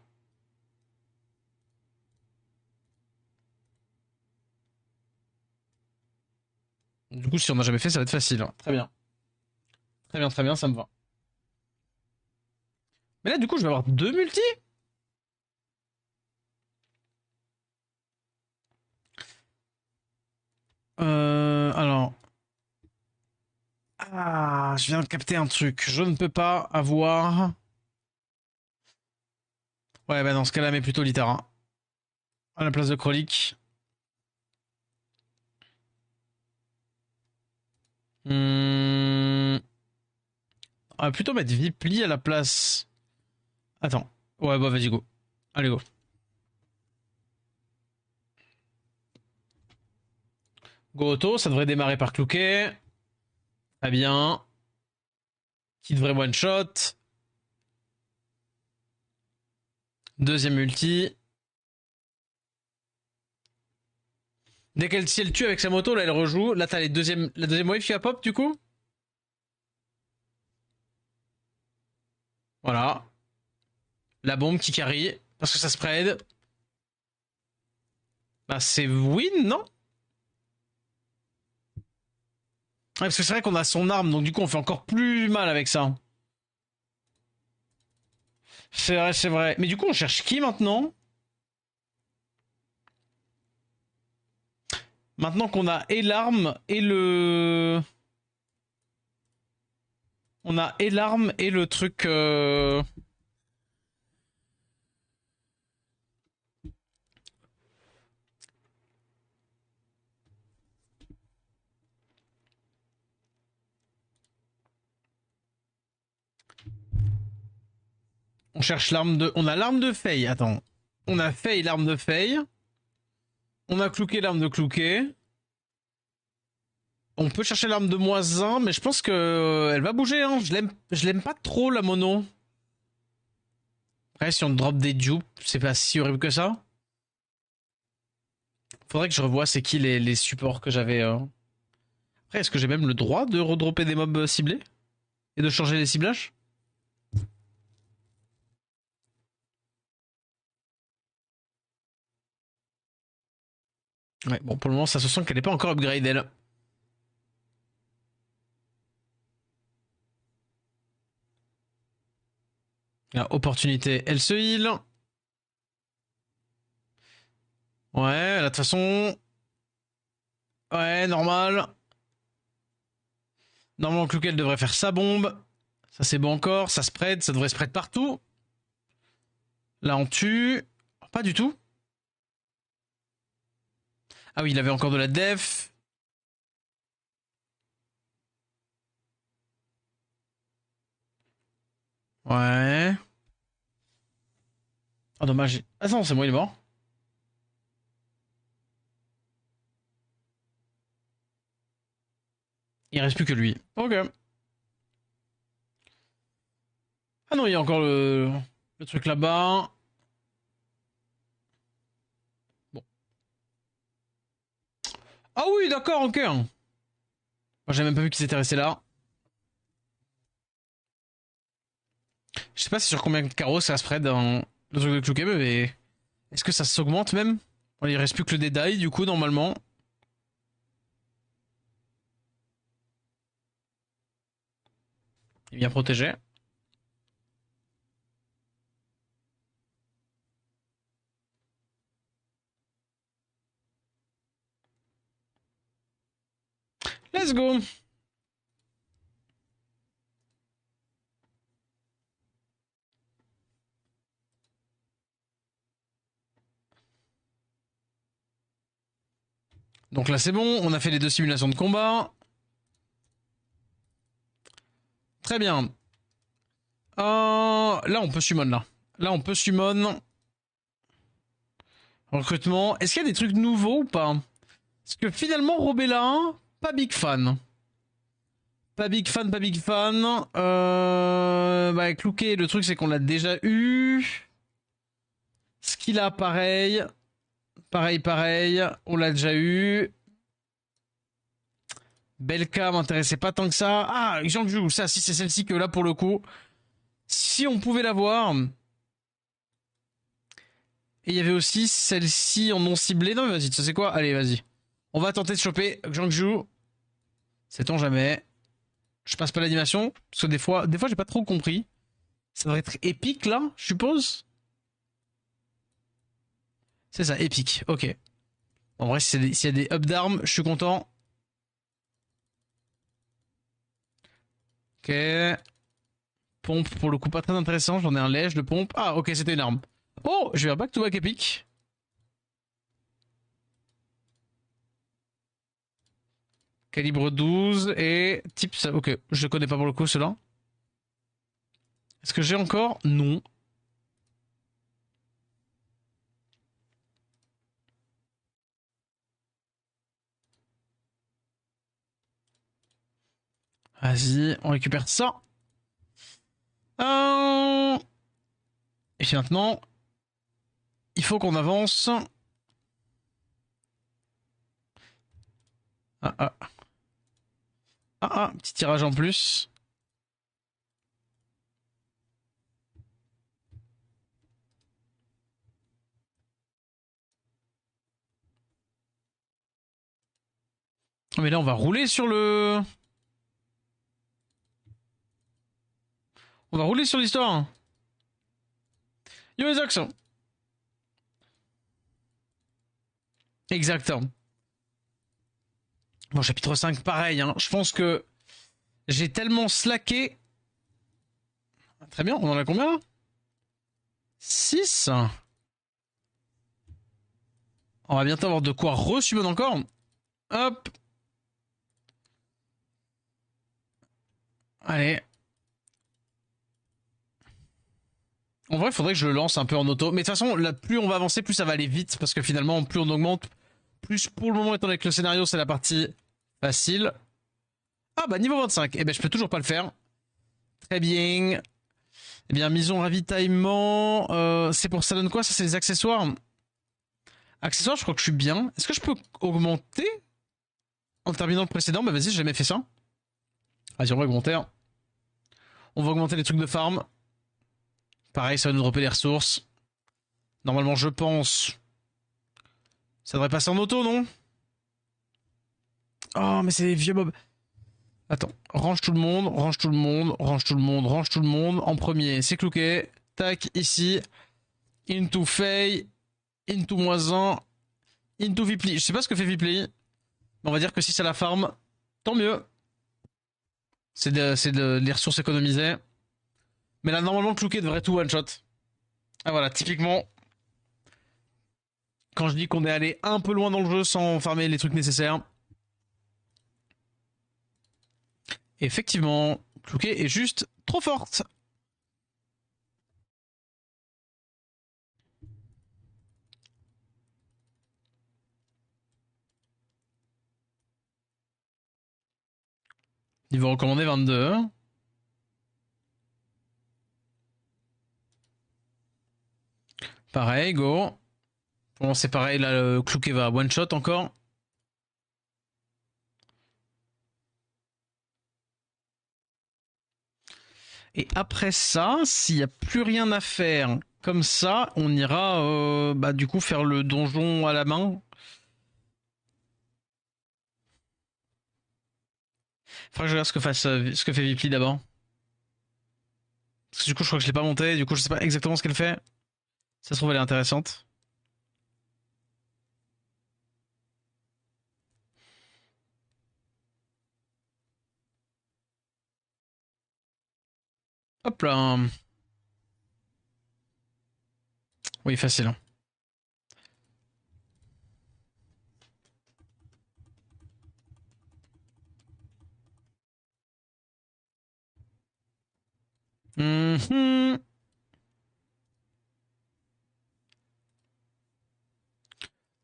Du coup, si on n'a jamais fait, ça va être facile. Très bien. Très bien, ça me va. Mais là, du coup, je vais avoir 2 multis. Alors... Ah, je viens de capter un truc. Je ne peux pas avoir... Ouais, bah dans ce cas-là, mais plutôt Litara. À la place de Krolik. Hmm... On va plutôt mettre Vipli à la place... Attends. Ouais, bah vas-y, go. Allez, go. Go auto, ça devrait démarrer par Clouquet. Très bien. Qui devrait one-shot. Deuxième ulti. Dès qu'elle si elle tue avec sa moto, là elle rejoue. Là t'as la deuxième wave qui va pop du coup. Voilà. La bombe qui carry. Parce que ça spread. Bah c'est win, non? Ouais, parce que c'est vrai qu'on a son arme, donc du coup on fait encore plus mal avec ça. C'est vrai, c'est vrai. Mais du coup on cherche qui maintenant? Maintenant qu'on a et l'arme et le... On a et l'arme et le truc... On cherche l'arme de... On a l'arme de Faye, attends. On a Faye, l'arme de Faye. On a Clouquet, l'arme de Clouquet. On peut chercher l'arme de Moisin, mais je pense que elle va bouger. Hein. Je l'aime pas trop la mono. Après, si on drop des dupes, c'est pas si horrible que ça. Faudrait que je revoie c'est qui les supports que j'avais. Après, est-ce que j'ai même le droit de redropper des mobs ciblés et de changer les ciblages? Ouais, bon, pour le moment, ça se sent qu'elle n'est pas encore upgrade, elle. La opportunité, elle se heal. Ouais, là, de toute façon. Ouais, normal. Normalement, Clouquet devrait faire sa bombe. Ça, c'est bon encore. Ça spread, ça devrait spread partout. Là, on tue. Pas du tout. Ah oui, il avait encore de la def. Ouais. Ah, dommage. Ah non, c'est moi, il est mort. Il reste plus que lui. Ok. Ah non, il y a encore le truc là-bas. Bon. Ah oui, d'accord, ok. Moi, j'ai même pas vu qu'ils étaient restés là. Je sais pas sur combien de carreaux ça spread dans le truc de Clouquet, mais est-ce que ça s'augmente même? Bon, il reste plus que le Deadeye, du coup, normalement. Il est bien protégé. Let's go. Donc là, c'est bon. On a fait les 2 simulations de combat. Très bien. Là, on peut summon, là. Là, on peut summon. Recrutement. Est-ce qu'il y a des trucs nouveaux ou pas? Parce que finalement, Robella, pas big fan. Pas big fan, pas big fan. Bah, Clouquet, le truc, c'est qu'on l'a déjà eu. Skilla, pareil. Pareil. On l'a déjà eu. Belka m'intéressait pas tant que ça. Ah, Jiangju, ça, si c'est celle-ci que là, pour le coup, si on pouvait l'avoir. Et il y avait aussi celle-ci en non ciblé. Non, mais vas-y, tu sais quoi? Allez, vas-y. On va tenter de choper Jiangju. Sait-on jamais. Je passe pas l'animation. Parce que des fois j'ai pas trop compris. Ça devrait être épique, là, je suppose. C'est ça, épique. Ok. En vrai, s'il y a des up d'armes, je suis content. Ok. Pompe, pour le coup, pas très intéressant. J'en ai un lège de pompe. Ah, ok, c'était une arme. Oh, je vais un back-to-back épique. Calibre 12 et type ça. Ok, je connais pas pour le coup cela. Est-ce que j'ai encore? Non. Vas-y, on récupère ça. Et puis maintenant, il faut qu'on avance. Ah ah. Petit tirage en plus. Mais là, on va rouler sur le. On va rouler sur l'histoire. Yo les axes. Exact. Bon, chapitre 5, pareil. Hein. Je pense que j'ai tellement slacké. Très bien, on en a combien là? 6. On va bientôt avoir de quoi re-summon encore. Hop. Allez. En vrai, il faudrait que je le lance un peu en auto. Mais de toute façon, là, plus on va avancer, plus ça va aller vite. Parce que finalement, plus on augmente, plus pour le moment, étant donné que le scénario, c'est la partie facile. Ah bah, niveau 25. Eh ben, je peux toujours pas le faire. Très bien. Eh bien, mise en ravitaillement. C'est pour ça donne quoi? Ça, c'est les accessoires. Accessoires, je crois que je suis bien. Est-ce que je peux augmenter en terminant le précédent? Bah vas-y, j'ai jamais fait ça. Vas-y, on va augmenter. On va augmenter les trucs de farm. Pareil, ça va nous dropper les ressources. Normalement, je pense. Ça devrait passer en auto, non? Oh, mais c'est les vieux mobs. Attends, range tout le monde, range tout le monde, range tout le monde, range tout le monde. En premier, c'est Clouquet. Tac, ici. Into Fey. Into Moisin. Into Vipli. Je sais pas ce que fait Vipli. Mais on va dire que si c'est la farm, tant mieux. C'est les ressources économisées. Mais là, normalement, Clouquet devrait tout one-shot. Ah voilà, typiquement, quand je dis qu'on est allé un peu loin dans le jeu sans farmer les trucs nécessaires. Effectivement, Clouquet est juste trop forte. Niveau recommandé 22. Pareil, go. Bon, c'est pareil, là, le Clouquet va one shot encore. Et après ça, s'il n'y a plus rien à faire comme ça, on ira bah, du coup faire le donjon à la main. Faudrait que je regarde ce que fait Vipli d'abord. Parce que du coup, je crois que je l'ai pas monté. Du coup, je sais pas exactement ce qu'elle fait. Ça se trouve, elle est intéressante. Hop là. Oui, facile. Hein. Mhm.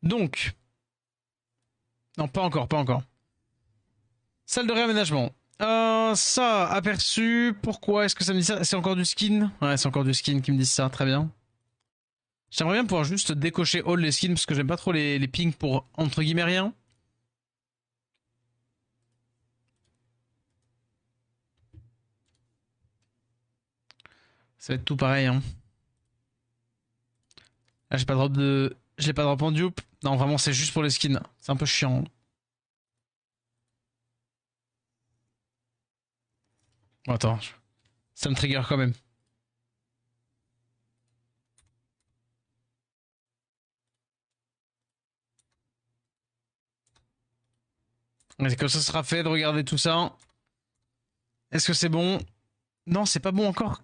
Donc, non, pas encore, pas encore. Salle de réaménagement. Ça, aperçu. Pourquoi est-ce que ça me dit ça? C'est encore du skin? Ouais, c'est encore du skin qui me dit ça. Très bien. J'aimerais bien pouvoir juste décocher all les skins parce que j'aime pas trop les pings pour entre guillemets rien. Ça va être tout pareil, hein. Là, j'ai pas de drop de. J'ai pas de drop en dupe. Non, vraiment, c'est juste pour les skins. C'est un peu chiant. Bon, attends. Ça me trigger quand même. Mais comme ça sera fait de regarder tout ça. Est-ce que c'est bon? Non, c'est pas bon encore.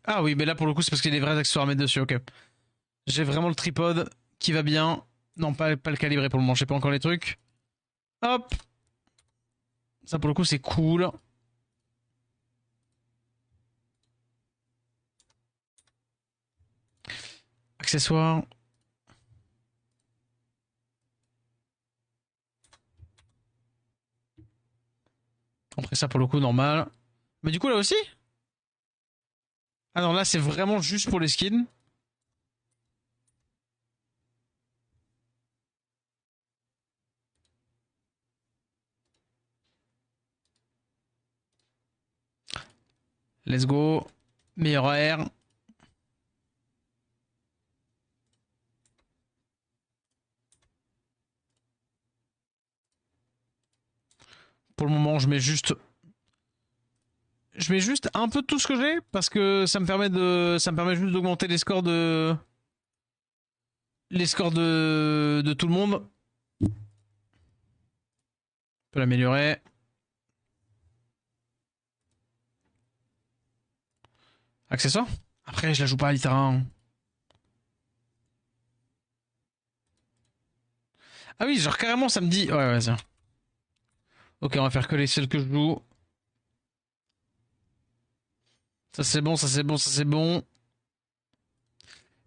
Ah oui, mais là pour le coup, c'est parce qu'il y a des vrais accessoires à mettre dessus, ok. J'ai vraiment le tripod qui va bien. Non, pas le calibrer pour le moment, j'ai pas encore les trucs. Hop. Ça pour le coup, c'est cool. Accessoires. Après ça pour le coup, normal. Mais du coup, là aussi? Ah non, là c'est vraiment juste pour les skins. Let's go. Meilleur air. Pour le moment, je mets juste un peu de tout ce que j'ai parce que ça me permet juste d'augmenter les scores de tout le monde. On peut l'améliorer. Accessoire. Après, je la joue pas à l'Itara. Ah oui, genre carrément, ça me dit. Ouais, ouais, ça. Ok, on va faire que les seuls que je joue. Ça c'est bon, ça c'est bon, ça c'est bon.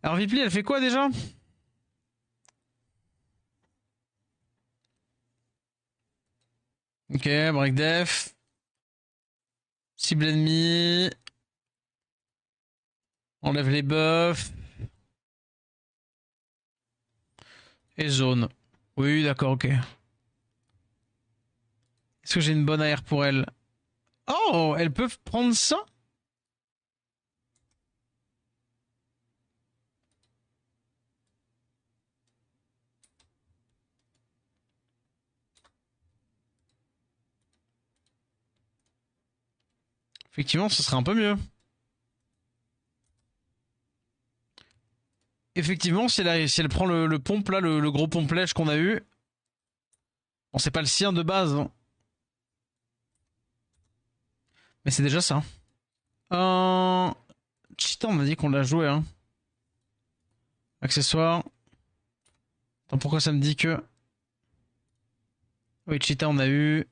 Alors Vipli, elle fait quoi déjà? Ok, break def. Cible ennemie. Enlève les buffs. Et zone. Oui, d'accord, ok. Est-ce que j'ai une bonne AR pour elle? Oh, elles peuvent prendre ça? Effectivement, ce serait un peu mieux. Effectivement, si elle prend le pompe là, le gros pompe-lèche qu'on a eu. Bon, c'est pas le sien de base, hein. Mais c'est déjà ça. Euh... Cheetah, on a dit qu'on l'a joué, hein. Accessoire. Attends, pourquoi ça me dit que... Oui, Cheetah, on a eu...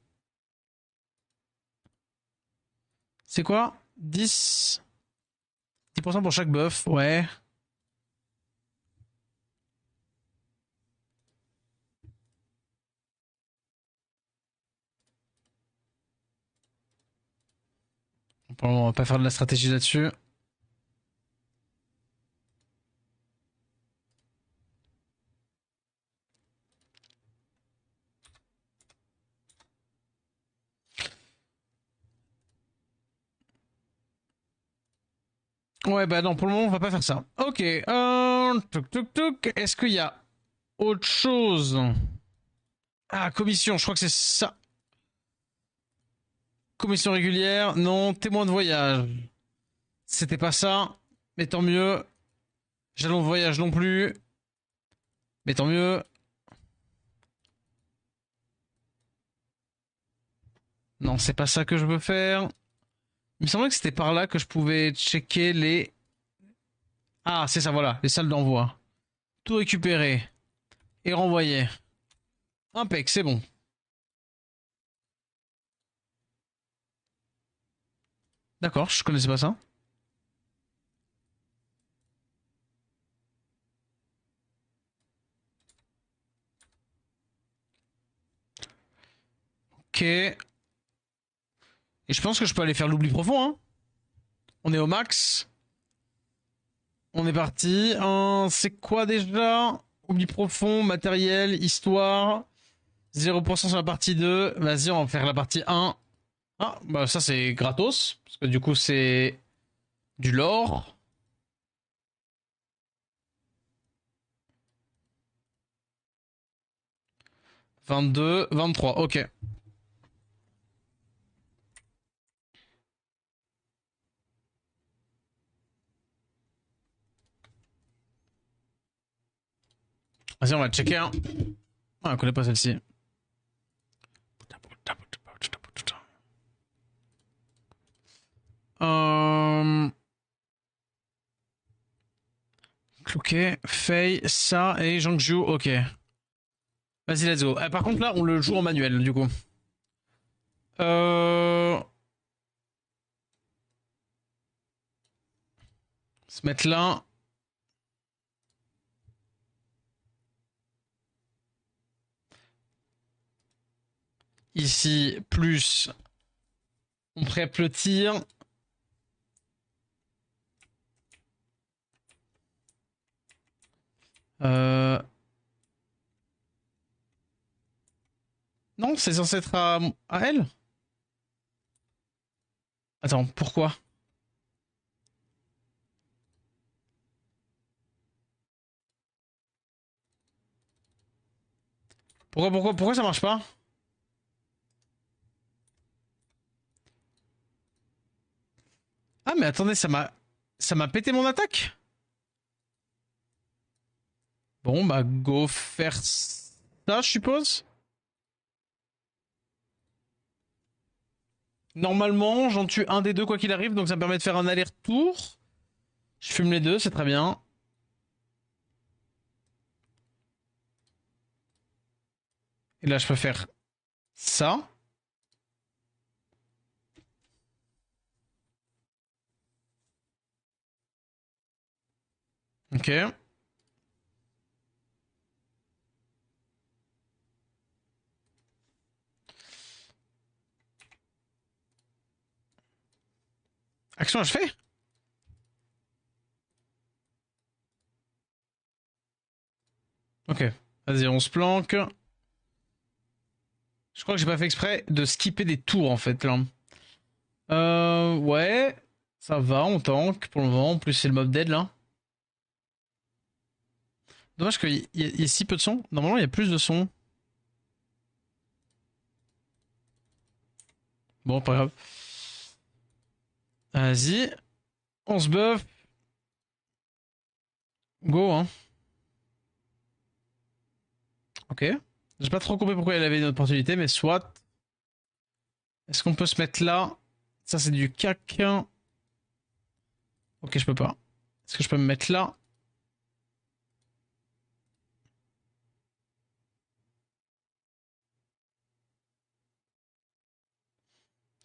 C'est quoi? 10% pour chaque buff, ouais. Bon, on va pas faire de la stratégie là-dessus. Ouais, bah non, pour le moment, on va pas faire ça. Ok, touc touc touc. Est-ce qu'il y a autre chose? Ah, commission, je crois que c'est ça. Commission régulière, non. Témoin de voyage. C'était pas ça, mais tant mieux. Jalon de voyage non plus, mais tant mieux. Non, c'est pas ça que je veux faire. Il me semblait que c'était par là que je pouvais checker les... Ah, c'est ça, voilà, les salles d'envoi. Tout récupérer et renvoyer. Impec, c'est bon. D'accord, je connaissais pas ça. Ok. Et je pense que je peux aller faire l'oubli profond, hein. On est au max. On est parti. C'est quoi déjà? Oubli profond, matériel, histoire. 0% sur la partie 2. Vas-y, on va faire la partie 1. Ah, bah ça c'est gratos. Parce que du coup c'est du lore. 22, 23, ok. Vas-y, on va checker. Hein. Ah, on connaît pas celle-ci. Euh... Ok, Fei, ça et Zhangju, ok. Vas-y, let's go. Par contre, là, on le joue en manuel, du coup. Se mettre là. Ici, plus. On prep le tir. Non, c'est censé être à elle. Attends, pourquoi? Pourquoi ça marche pas? Ah, mais attendez, ça m'a pété mon attaque? Bon, bah, go faire ça, je suppose. Normalement, j'en tue un des deux quoi qu'il arrive, donc ça me permet de faire un aller-retour. Je fume les deux, c'est très bien. Et là, je peux faire ça. Ok. Action, je fais. Ok. Vas-y, on se planque. Je crois que j'ai pas fait exprès de skipper des tours en fait là. Ouais. Ça va, on tank pour le moment. En plus, c'est le mob dead là. Dommage qu'il y ait si peu de son. Normalement, il y a plus de son. Bon, pas grave. Vas-y. On se buff. Go, hein. Ok. J'ai pas trop compris pourquoi elle avait une opportunité, mais soit. Est-ce qu'on peut se mettre là? Ça, c'est du cac. Ok, je peux pas. Est-ce que je peux me mettre là?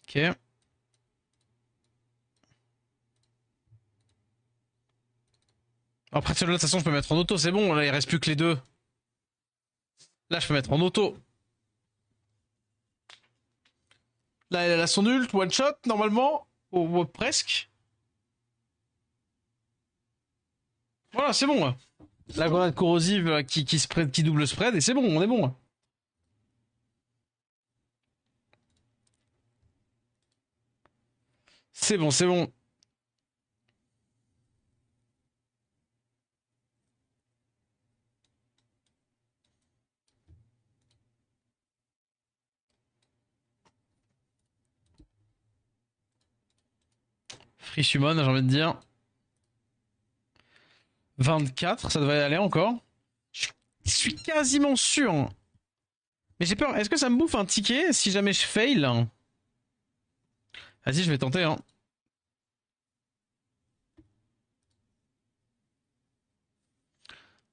Ok. Après, celui-là, de toute façon, je peux mettre en auto, c'est bon. Là, il reste plus que les deux. Là, je peux mettre en auto. Là, elle a son ult, one shot, normalement. Ou presque. Voilà, c'est bon. La grenade corrosive qui double spread, et c'est bon, on est bon. C'est bon, c'est bon. Free summon, j'ai envie de dire. 24, ça devrait aller encore. Je suis quasiment sûr. Mais j'ai peur. Est-ce que ça me bouffe un ticket si jamais je fail? Vas-y, je vais tenter. Hein.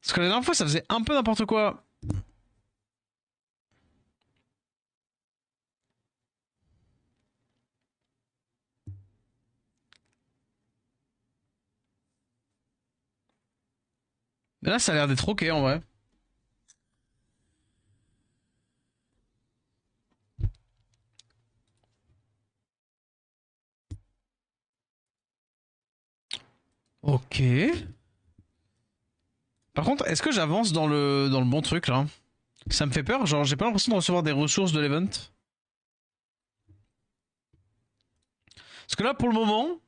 Parce que la dernière fois, ça faisait un peu n'importe quoi. Mais là, ça a l'air d'être ok en vrai. Ok. Par contre, est-ce que j'avance dans le bon truc là? Ça me fait peur, genre j'ai pas l'impression de recevoir des ressources de l'event. Parce que là, pour le moment,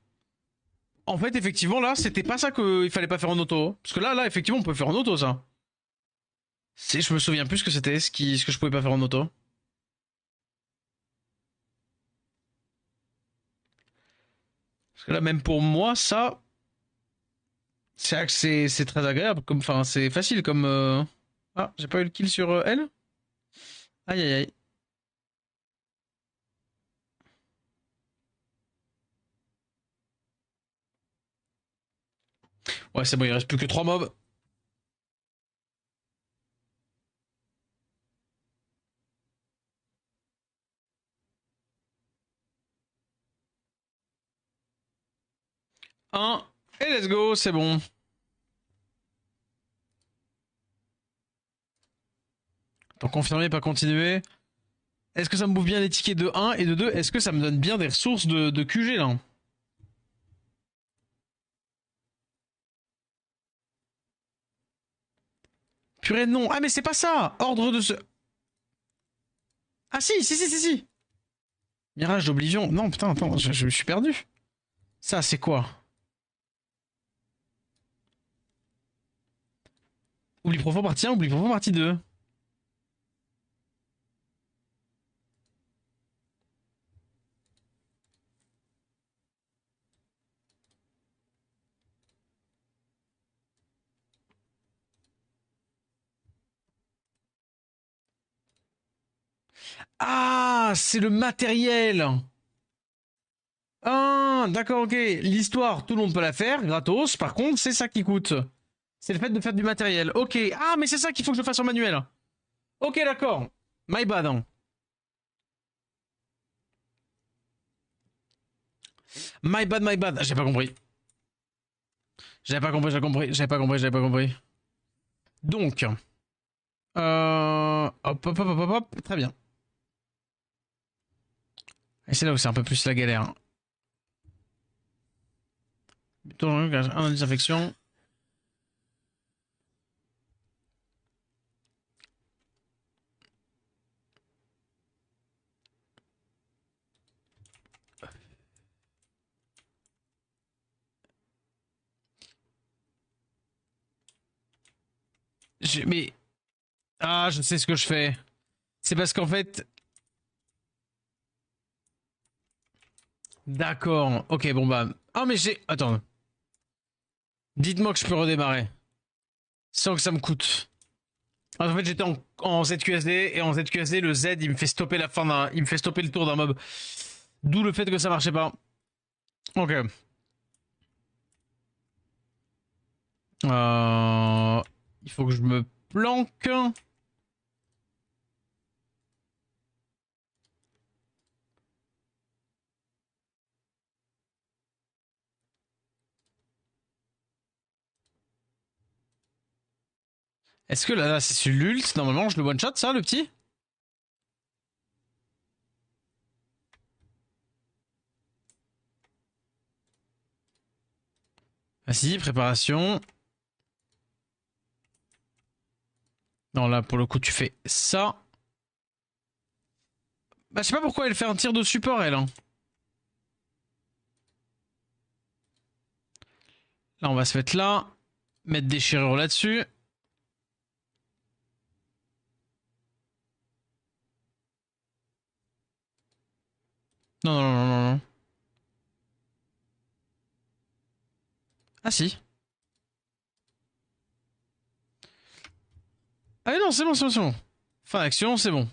en fait, effectivement, là, c'était pas ça qu'il fallait pas faire en auto. Parce que là, effectivement, on peut faire en auto ça. Je me souviens plus ce que c'était, ce que je pouvais pas faire en auto. Parce que là, même pour moi, ça, c'est très agréable. Comme, enfin, c'est facile comme. Ah, j'ai pas eu le kill sur elle. Aïe aïe aïe. Ouais, c'est bon, il reste plus que 3 mobs. Un. Et let's go, c'est bon. Attends, confirmer, pas continuer. Est-ce que ça me bouffe bien les tickets de un et de 2? Est-ce que ça me donne bien des ressources de QG là? Purée, non. Ah, mais c'est pas ça. Ordre de ce. Ah, si. Mirage d'Oblivion. Non, putain, attends, je me suis perdu. Ça, c'est quoi? Oubli profond partie 1, oubli profond partie 2. Ah, c'est le matériel. Ah, d'accord, ok. L'histoire, tout le monde peut la faire, gratos. Par contre, c'est ça qui coûte. C'est le fait de faire du matériel. Ok. Ah, mais c'est ça qu'il faut que je fasse en manuel. Ok, d'accord. My bad. Hein. My bad. J'ai pas compris. J'avais pas compris. Donc, hop. Très bien. Et c'est là où c'est un peu plus la galère. Un indice d'infection. Mais. Ah, je sais ce que je fais. C'est parce qu'en fait. D'accord. Ok, bon bah. Ah, mais j'ai. Attends. Dites-moi que je peux redémarrer. Sans que ça me coûte. En fait, j'étais en ZQSD et en ZQSD, le Z, il me fait stopper la fin d'un. Il me fait stopper le tour d'un mob. D'où le fait que ça marchait pas. Ok. Il faut que je me planque. Est-ce que là, c'est sur l'ult? Normalement, je le one shot, ça, le petit? Vas-y, préparation. Non, là, pour le coup, tu fais ça. Bah, je sais pas pourquoi elle fait un tir de support, elle. Hein. Là, on va se mettre là. Mettre déchirure là-dessus. Non. Ah, si. Ah, mais non, c'est bon. Fin d'action, c'est bon.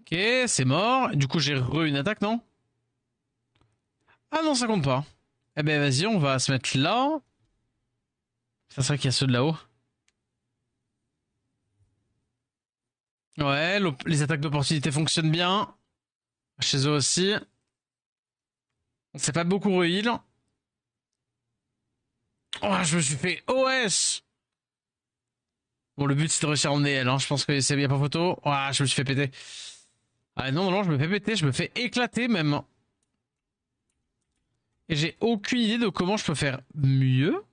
Ok, c'est mort. Du coup, j'ai re une attaque, non? Ah non, ça compte pas. Eh ben, vas-y, on va se mettre là. C'est vrai qu'il y a ceux de là-haut. Ouais, les attaques d'opportunité fonctionnent bien. Chez eux aussi. On s'est pas beaucoup re-heal. Oh, je me suis fait OS. Bon, le but c'est de réussir à emmener elle, hein. Je pense que c'est bien pas photo. Oh, je me suis fait péter. Ah non, non, je me fais péter, je me fais éclater même. Et j'ai aucune idée de comment je peux faire mieux.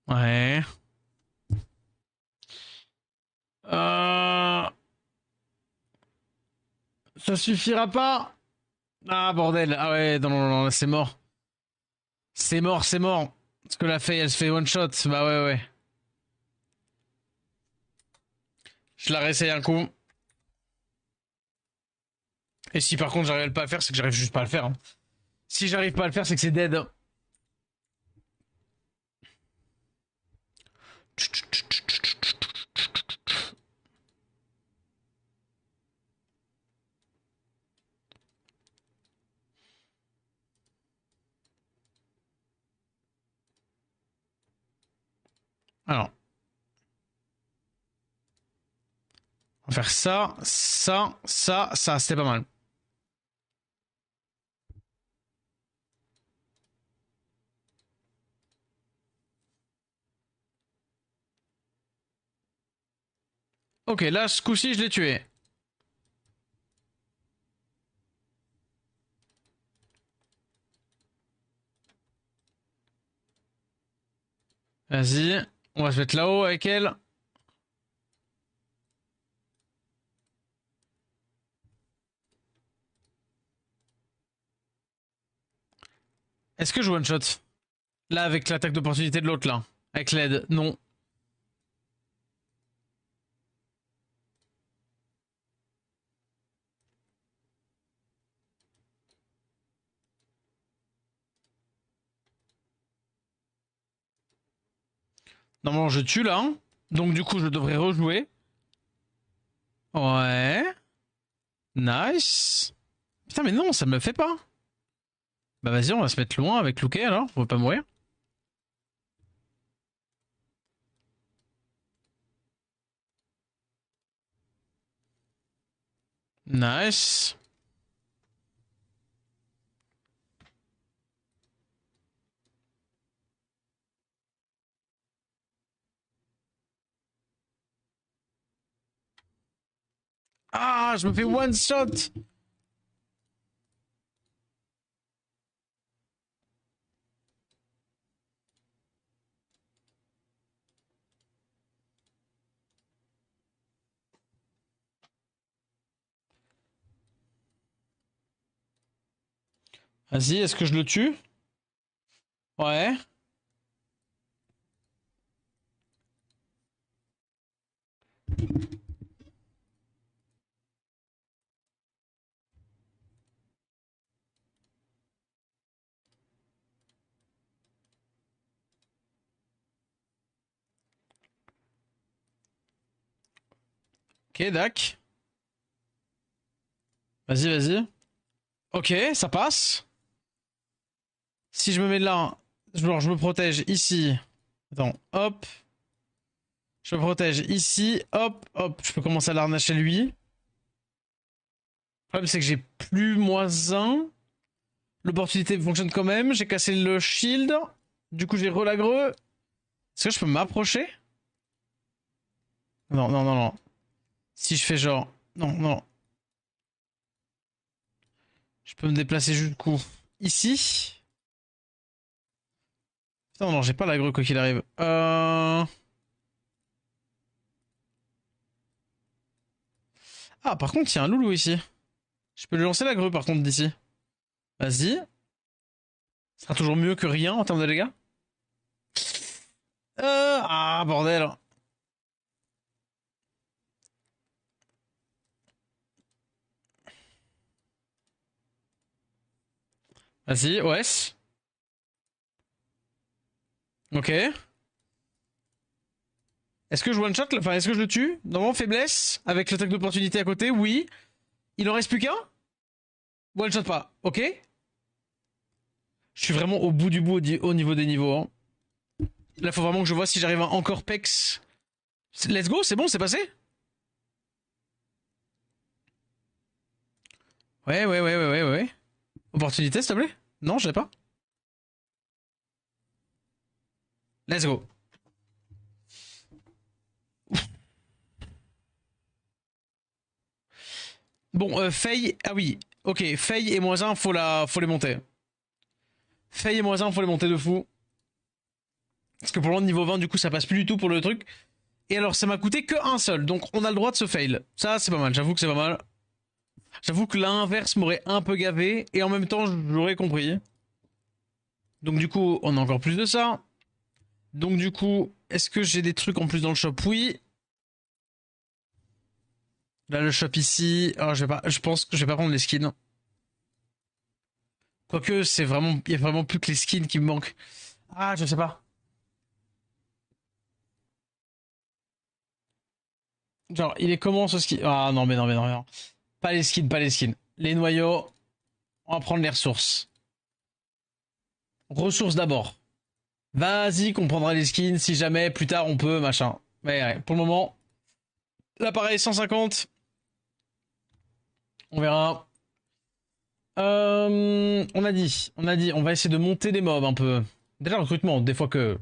Ouais. Euh... Ça suffira pas. Ah bordel. Ah ouais, non, non, non, c'est mort. C'est mort, c'est mort. Parce que la Faye, elle se fait one shot. Bah ouais, ouais. Je la réessaye un coup. Et si par contre j'arrive pas à le faire, c'est que j'arrive juste pas à le faire, hein. Si j'arrive pas à le faire, c'est que c'est dead. Alors, on va faire ça, ça, ça, ça, c'était pas mal. Ok, là, ce coup-ci, je l'ai tué. Vas-y, on va se mettre là-haut avec elle. Est-ce que je one-shot? Là, avec l'attaque d'opportunité de l'autre, là. Avec l'aide, non. Normalement, je tue, là. Donc, du coup, je devrais rejouer. Ouais. Nice. Putain, mais non, ça me le fait pas. Bah vas-y, on va se mettre loin avec Luke, alors. On va pas mourir. Nice. Ah, je me fais one shot. Vas-y, est-ce que je le tue? Ouais. Ok, dac. Vas-y, vas-y. Ok, ça passe. Si je me mets là, genre je me protège ici. Attends, hop. Je me protège ici, hop, hop. Je peux commencer à l'arnacher lui. Le problème, c'est que j'ai plus -1. L'opportunité fonctionne quand même. J'ai cassé le shield. Du coup, j'ai relagreux. Est-ce que je peux m'approcher? Non, non, non, non. Si je fais genre... Non, non. Je peux me déplacer jusqu'où? Ici? Putain, non, j'ai pas l'agreux quoi qu'il arrive. Ah, par contre, il y a un loulou ici. Je peux lui lancer l'agreux par contre d'ici. Vas-y. Ce sera toujours mieux que rien en termes de dégâts. Ah, bordel. Vas-y, OS. Ok. Est-ce que je one shot? Enfin, est-ce que je le tue? Normalement, faiblesse, avec l'attaque d'opportunité à côté, oui. Il en reste plus qu'un? One shot pas, ok. Je suis vraiment au bout du bout au niveau des niveaux. Hein. Là, faut vraiment que je vois si j'arrive à encore pex. Let's go, c'est bon, c'est passé? Ouais. Opportunité, s'il te plaît? Non, je l'ai pas. Let's go. Bon, Faye. Ah oui. Ok, Faye et moins 1, faut les monter. Faye et moins 1, faut les monter de fou. Parce que pour le niveau 20, du coup, ça passe plus du tout pour le truc. Et alors, ça m'a coûté que un seul. Donc, on a le droit de se fail. Ça, c'est pas mal. J'avoue que c'est pas mal. J'avoue que l'inverse m'aurait un peu gavé. Et en même temps, j'aurais compris. Donc, du coup, on a encore plus de ça. Donc, du coup, est-ce que j'ai des trucs en plus dans le shop? Oui. Là, le shop ici. Alors, je pense que je vais pas prendre les skins. Quoique, c'est vraiment. Il y a vraiment plus que les skins qui me manquent. Ah, je sais pas. Genre, il est comment ce skin? Ah non, mais non, mais non, mais non. Pas les skins, pas les skins. Les noyaux, on va prendre les ressources. Ressources d'abord. Vas-y, qu'on prendra les skins si jamais plus tard on peut, machin. Mais ouais, pour le moment, l'appareil 150. On verra. On a dit, on va essayer de monter des mobs un peu. Déjà, recrutement, des fois que.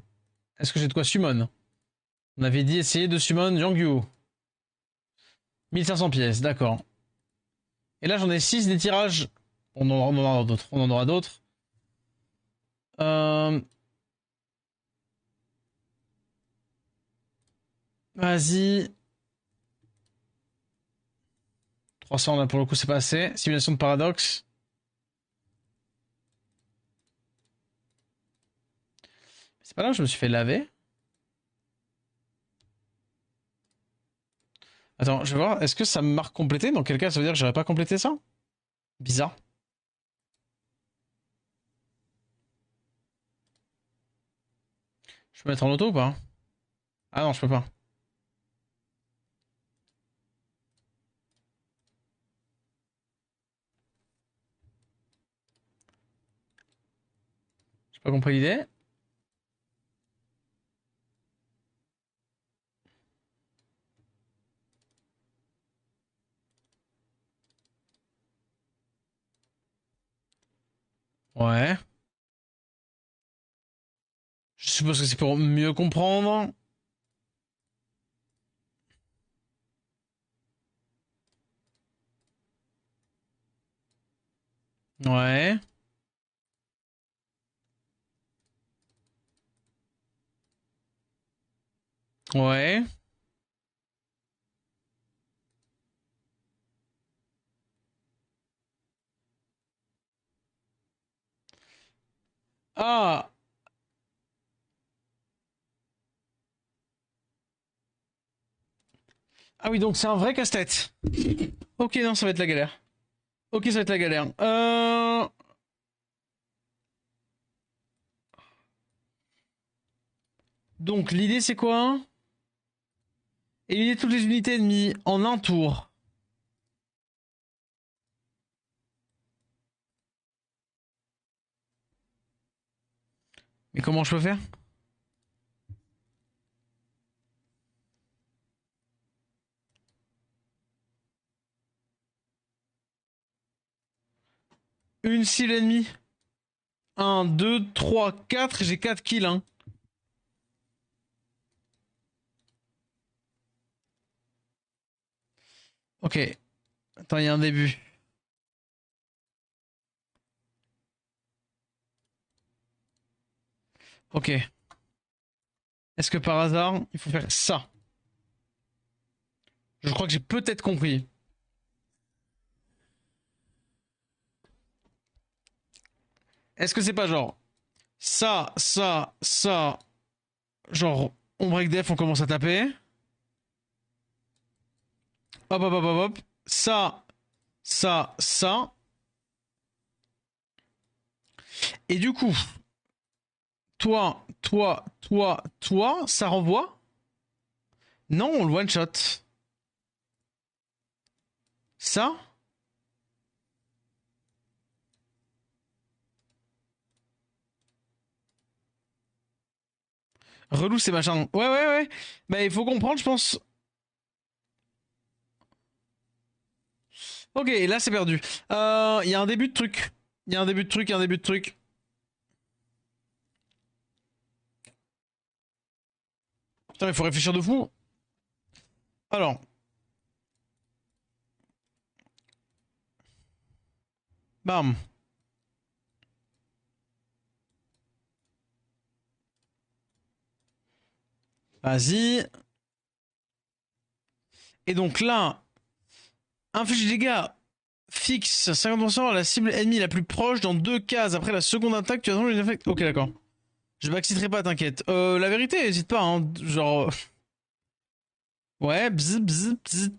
Est-ce que j'ai de quoi summon? On avait dit essayer de summon Jangyu. 1500 pièces, d'accord. Et là, j'en ai 6 des tirages. On en aura d'autres. On en aura d'autres. Euh, Vas-y. 300 là pour le coup c'est pas assez. Simulation de paradoxe. C'est pas là où je me suis fait laver. Attends, je vais voir. Est-ce que ça me marque complété? Dans quel cas ça veut dire que j'aurais pas complété ça? Bizarre. Je peux mettre en auto ou pas? Ah non, je peux pas. J'ai pas compris l'idée. Ouais. Je suppose que c'est pour mieux comprendre. Ouais. Ouais. Ah. Ah oui, donc c'est un vrai casse-tête. Ok, non, ça va être la galère. Ok, ça va être la galère. Donc l'idée c'est quoi? Éliminer toutes les unités ennemies en un tour. Mais comment je peux faire? Une cible ennemie. Un, 2, 3, 4. J'ai 4 kills. Hein. Ok. Attends, il y a un début. Ok. Est-ce que par hasard, il faut faire ça? Je crois que j'ai peut-être compris. Est-ce que c'est pas genre ça, genre on break def, on commence à taper. Hop, hop, hop, hop, hop. Ça. Et du coup, toi, ça renvoie. Non, on le one shot. Ça? Relou ces machins. Ouais, ouais, ouais. Bah, il faut comprendre, je pense. Ok, là c'est perdu. Il y a un début de truc. Il y a un début de truc, il y a un début de truc. Putain, il faut réfléchir de fou. Alors. Bam. Vas-y. Et donc là, inflige des dégâts fixe 50% à la cible ennemie la plus proche dans 2 cases. Après la seconde attaque, tu attends une effet. Ok, d'accord. Je backciterai pas, t'inquiète. La vérité, hésite pas, hein. Genre. Ouais, bzz, bzz, bzz.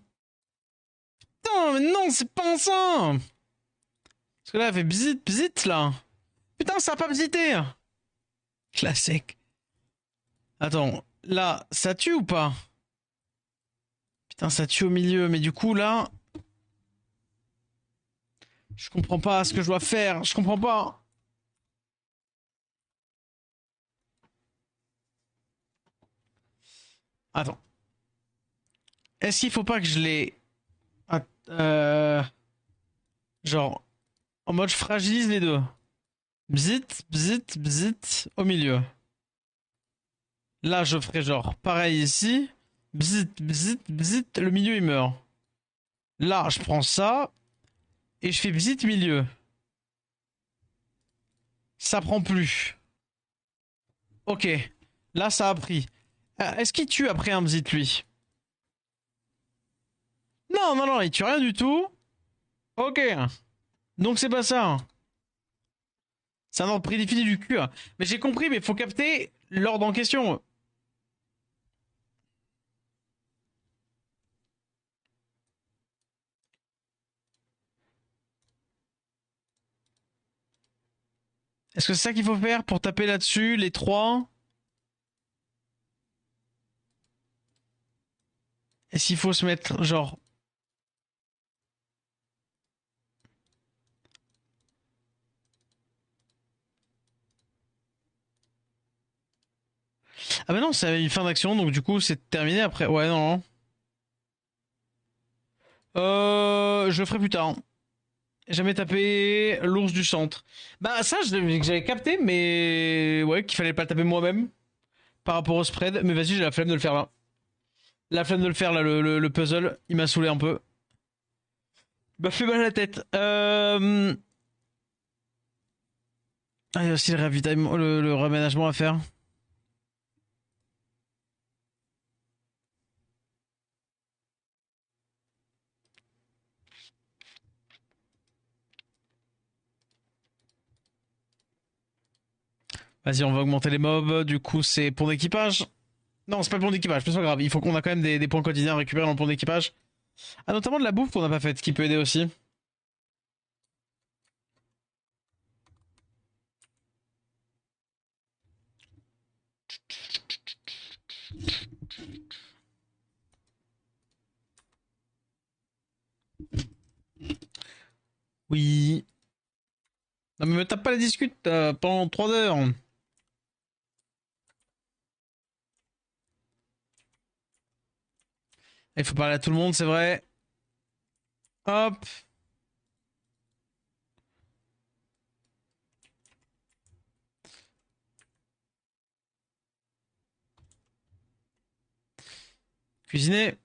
Putain, mais non, c'est pas ça. Parce que là, elle fait bzit, bzit, là. Putain, ça a pas bzité. Classique. Attends, là, ça tue ou pas? Putain, ça tue au milieu, mais du coup, là... Je comprends pas ce que je dois faire, je comprends pas. Attends. Est-ce qu'il faut pas que je les... Euh... Genre, en mode je fragilise les deux. Bzit, bzit, bzit, au milieu. Là, je ferai genre pareil ici. Bzit, bzit, bzit, le milieu il meurt. Là, je prends ça et je fais bzit milieu. Ça prend plus. Ok. Là, ça a pris. Est-ce qu'il tue après un bzit lui? Non, non, non, il tue rien du tout. Ok. Donc c'est pas ça. C'est un ordre prédéfini du cul. Mais j'ai compris, mais faut capter l'ordre en question. Est-ce que c'est ça qu'il faut faire pour taper là-dessus, les trois? Est-ce qu'il faut se mettre genre... Ah bah non, c'est une fin d'action, donc du coup c'est terminé après. Ouais, non, non. Je le ferai plus tard. Jamais tapé l'ours du centre. Bah ça, j'avais capté, mais ouais, qu'il fallait pas le taper moi-même par rapport au spread. Mais vas-y, j'ai la flemme de le faire là. La flemme de le faire là, le puzzle, il m'a saoulé un peu. Il m'a fait mal à la tête. Ah, il y a aussi le ravitaillement, le raménagement à faire. Vas-y, on va augmenter les mobs. Du coup, c'est pont d'équipage. Non, c'est pas le pont d'équipage, mais c'est pas grave. Il faut qu'on a quand même des points quotidiens à récupérer dans le pont d'équipage. Ah, notamment de la bouffe qu'on n'a pas faite, qui peut aider aussi. Oui. Non, mais me tape pas la discute pendant 3 heures. Il faut parler à tout le monde, c'est vrai. Hop. Cuisiner.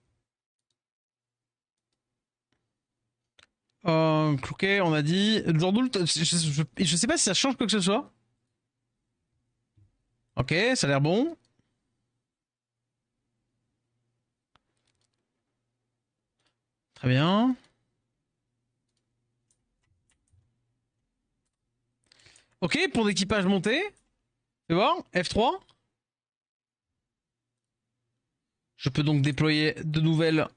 Clouquet, on a dit. Jordoul, je sais pas si ça change quoi que ce soit. Ok, ça a l'air bon. Très bien. Ok, pour d'équipage monté. Fais voir. F3. Je peux donc déployer de nouvelles.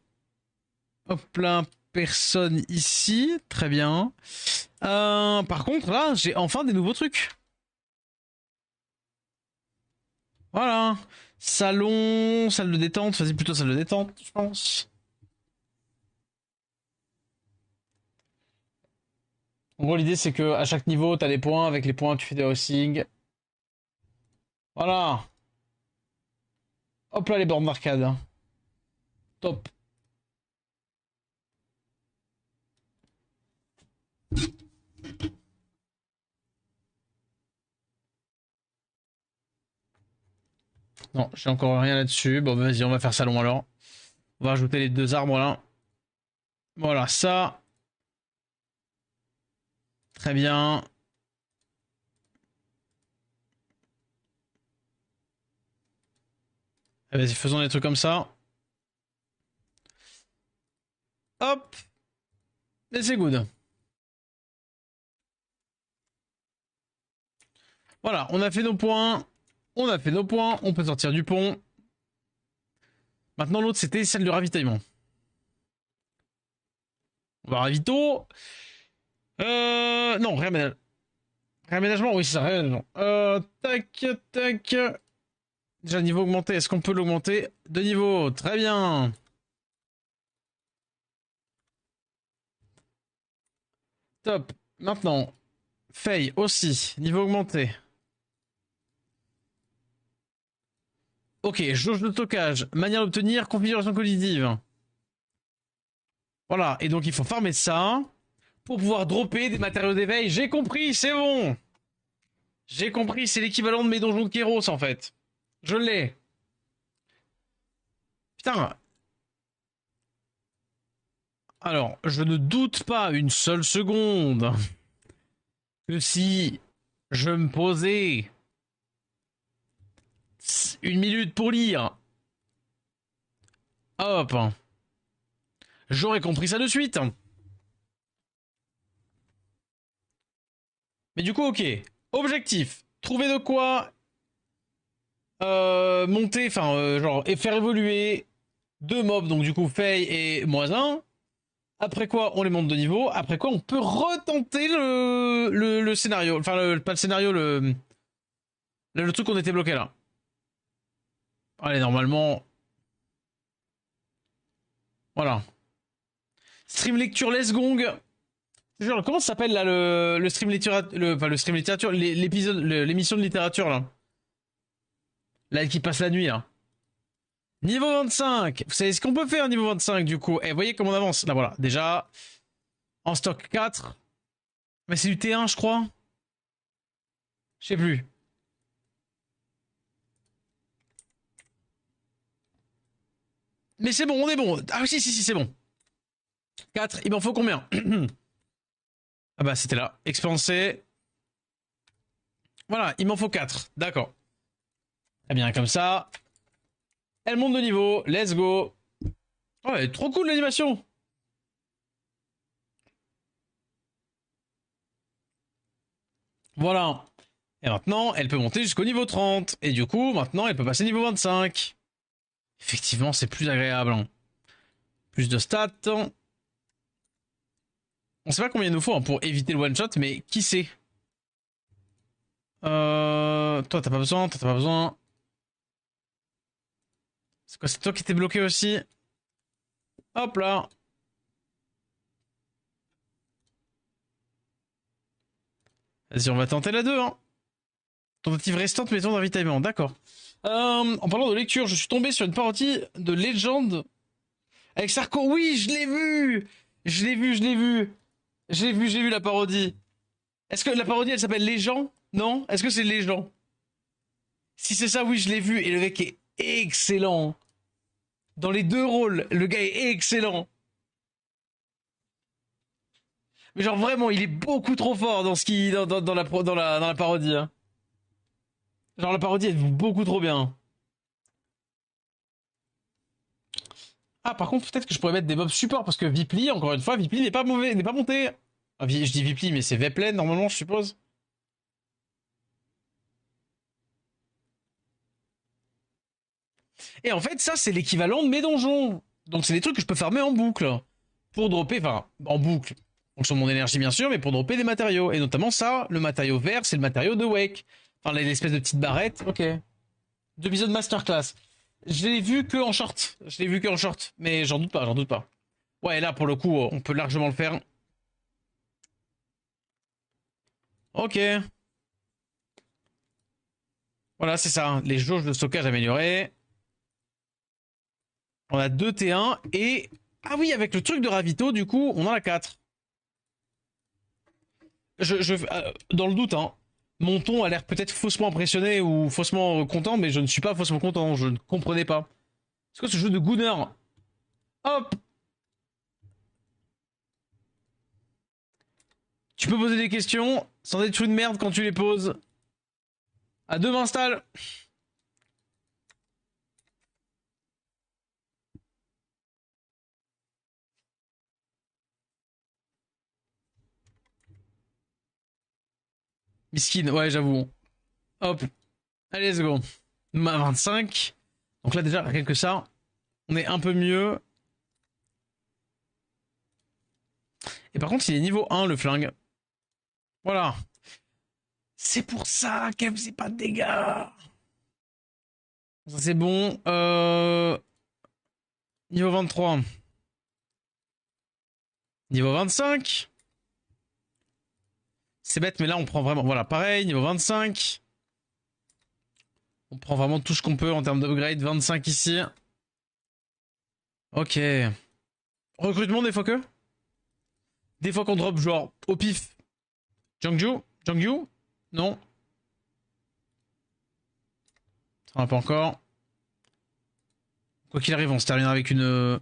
Hop là, personne ici. Très bien. Par contre, là, j'ai enfin des nouveaux trucs. Voilà. Salon, salle de détente. Vas-y, plutôt salle de détente, je pense. En gros, l'idée, c'est que à chaque niveau, t'as des points. Avec les points, tu fais des housing. Voilà. Hop là, les bornes d'arcade. Top. Non, j'ai encore rien là-dessus. Bon, vas-y, on va faire salon alors. On va rajouter les deux arbres là. Voilà, ça. Très bien. Vas-y, faisons des trucs comme ça. Hop. Et c'est good. Voilà, on a fait nos points. On a fait nos points. On peut sortir du pont. Maintenant, l'autre, c'était celle de ravitaillement. On va ravito. Non, réaménagement. Réaménagement, oui, c'est ça, réaménagement. Tac, tac. Déjà, niveau augmenté, est-ce qu'on peut l'augmenter de niveau? Très bien. Top. Maintenant, Faye aussi, niveau augmenté. Ok, jauge de stockage, manière d'obtenir, configuration cognitive. Voilà, et donc il faut farmer ça pour pouvoir dropper des matériaux d'éveil. J'ai compris, c'est bon. J'ai compris, c'est l'équivalent de mes donjons de Kéros en fait. Je l'ai. Putain. Alors, je ne doute pas une seule seconde que si je me posais 1 minute pour lire, hop, j'aurais compris ça de suite. Mais du coup, ok. Objectif. Trouver de quoi monter, enfin, genre, et faire évoluer deux mobs, donc du coup, Faye et -1. Après quoi, on les monte de niveau. Après quoi, on peut retenter le scénario. Enfin, pas le scénario, le truc qu'on était bloqué là. Allez, normalement. Voilà. Stream lecture Les Gong. Genre, comment ça s'appelle là le stream littérature, enfin le stream littérature, l'épisode, l'émission de littérature là. Là qui passe la nuit là. Niveau 25. Vous savez ce qu'on peut faire niveau 25 du coup. Et voyez comment on avance. Là voilà. Déjà. En stock 4. Mais c'est du T1 je crois. Je sais plus. Mais c'est bon, on est bon. Ah si, si, si, c'est bon. 4, il m'en faut combien? Ah bah c'était là. Expansé. Voilà, il m'en faut 4. D'accord. Très bien, comme ça. Elle monte de niveau. Let's go. Ouais, trop cool l'animation. Voilà. Et maintenant, elle peut monter jusqu'au niveau 30. Et du coup, maintenant, elle peut passer niveau 25. Effectivement, c'est plus agréable. Hein. Plus de stats. On sait pas combien il nous faut hein, pour éviter le one-shot, mais qui sait? Toi, t'as pas besoin, toi, t'as pas besoin. C'est quoi, c'est toi qui t'es bloqué aussi? Hop là. Vas-y, on va tenter la 2. Hein. Tentative restante, maison de ravitaillement. D'accord. En parlant de lecture, je suis tombé sur une parodie de Legend avec Sarko. Oui, je l'ai vu. Je l'ai vu, je l'ai vu. J'ai vu la parodie. Est-ce que la parodie, elle s'appelle Les gens? Non? Est-ce que c'est Les gens? Si c'est ça, oui, je l'ai vu. Et le mec est excellent. Dans les deux rôles, le gars est excellent. Mais genre vraiment, il est beaucoup trop fort dans ce qui dans la parodie. Hein. Genre la parodie est beaucoup trop bien. Ah par contre peut-être que je pourrais mettre des mobs support parce que Vipli, encore une fois, Vipli n'est pas mauvais, n'est pas monté. Ah, je dis Vipli mais c'est Veplen normalement je suppose. Et en fait ça c'est l'équivalent de mes donjons. Donc c'est des trucs que je peux farmer en boucle. Pour dropper, enfin en boucle. En fonction de mon énergie bien sûr, mais pour dropper des matériaux. Et notamment ça, le matériau vert c'est le matériau de Wake. Enfin l'espèce de petite barrette, ok. d'épisodes masterclass. Je l'ai vu que en short. Je l'ai vu que en short. Mais j'en doute pas, j'en doute pas. Ouais, là, pour le coup, on peut largement le faire. Ok. Voilà, c'est ça. Les jauges de stockage améliorées. On a 2 T1 et... Ah oui, avec le truc de ravito, du coup, on en a 4. Dans le doute, hein. Mon ton a l'air peut-être faussement impressionné ou faussement content, mais je ne suis pas faussement content. Je ne comprenais pas. C'est quoi ce jeu de Gunner? Hop! Tu peux poser des questions sans être une merde quand tu les poses. À deux m'installe. Miskin, ouais, j'avoue. Hop. Allez, let's go. Ma 25. Donc là, déjà, rien que ça, on est un peu mieux. Et par contre, il est niveau 1, le flingue. Voilà. C'est pour ça qu'elle faisait pas de dégâts. Ça, c'est bon. Niveau 23. Niveau 25. C'est bête, mais là, on prend vraiment... Voilà, pareil, niveau 25. On prend vraiment tout ce qu'on peut en termes d'upgrade. 25 ici. Ok. Recrutement, des fois que? Des fois qu'on drop, genre, au pif. Jungju? Jungju? Non. Ça va pas encore. Quoi qu'il arrive, on se terminera avec une...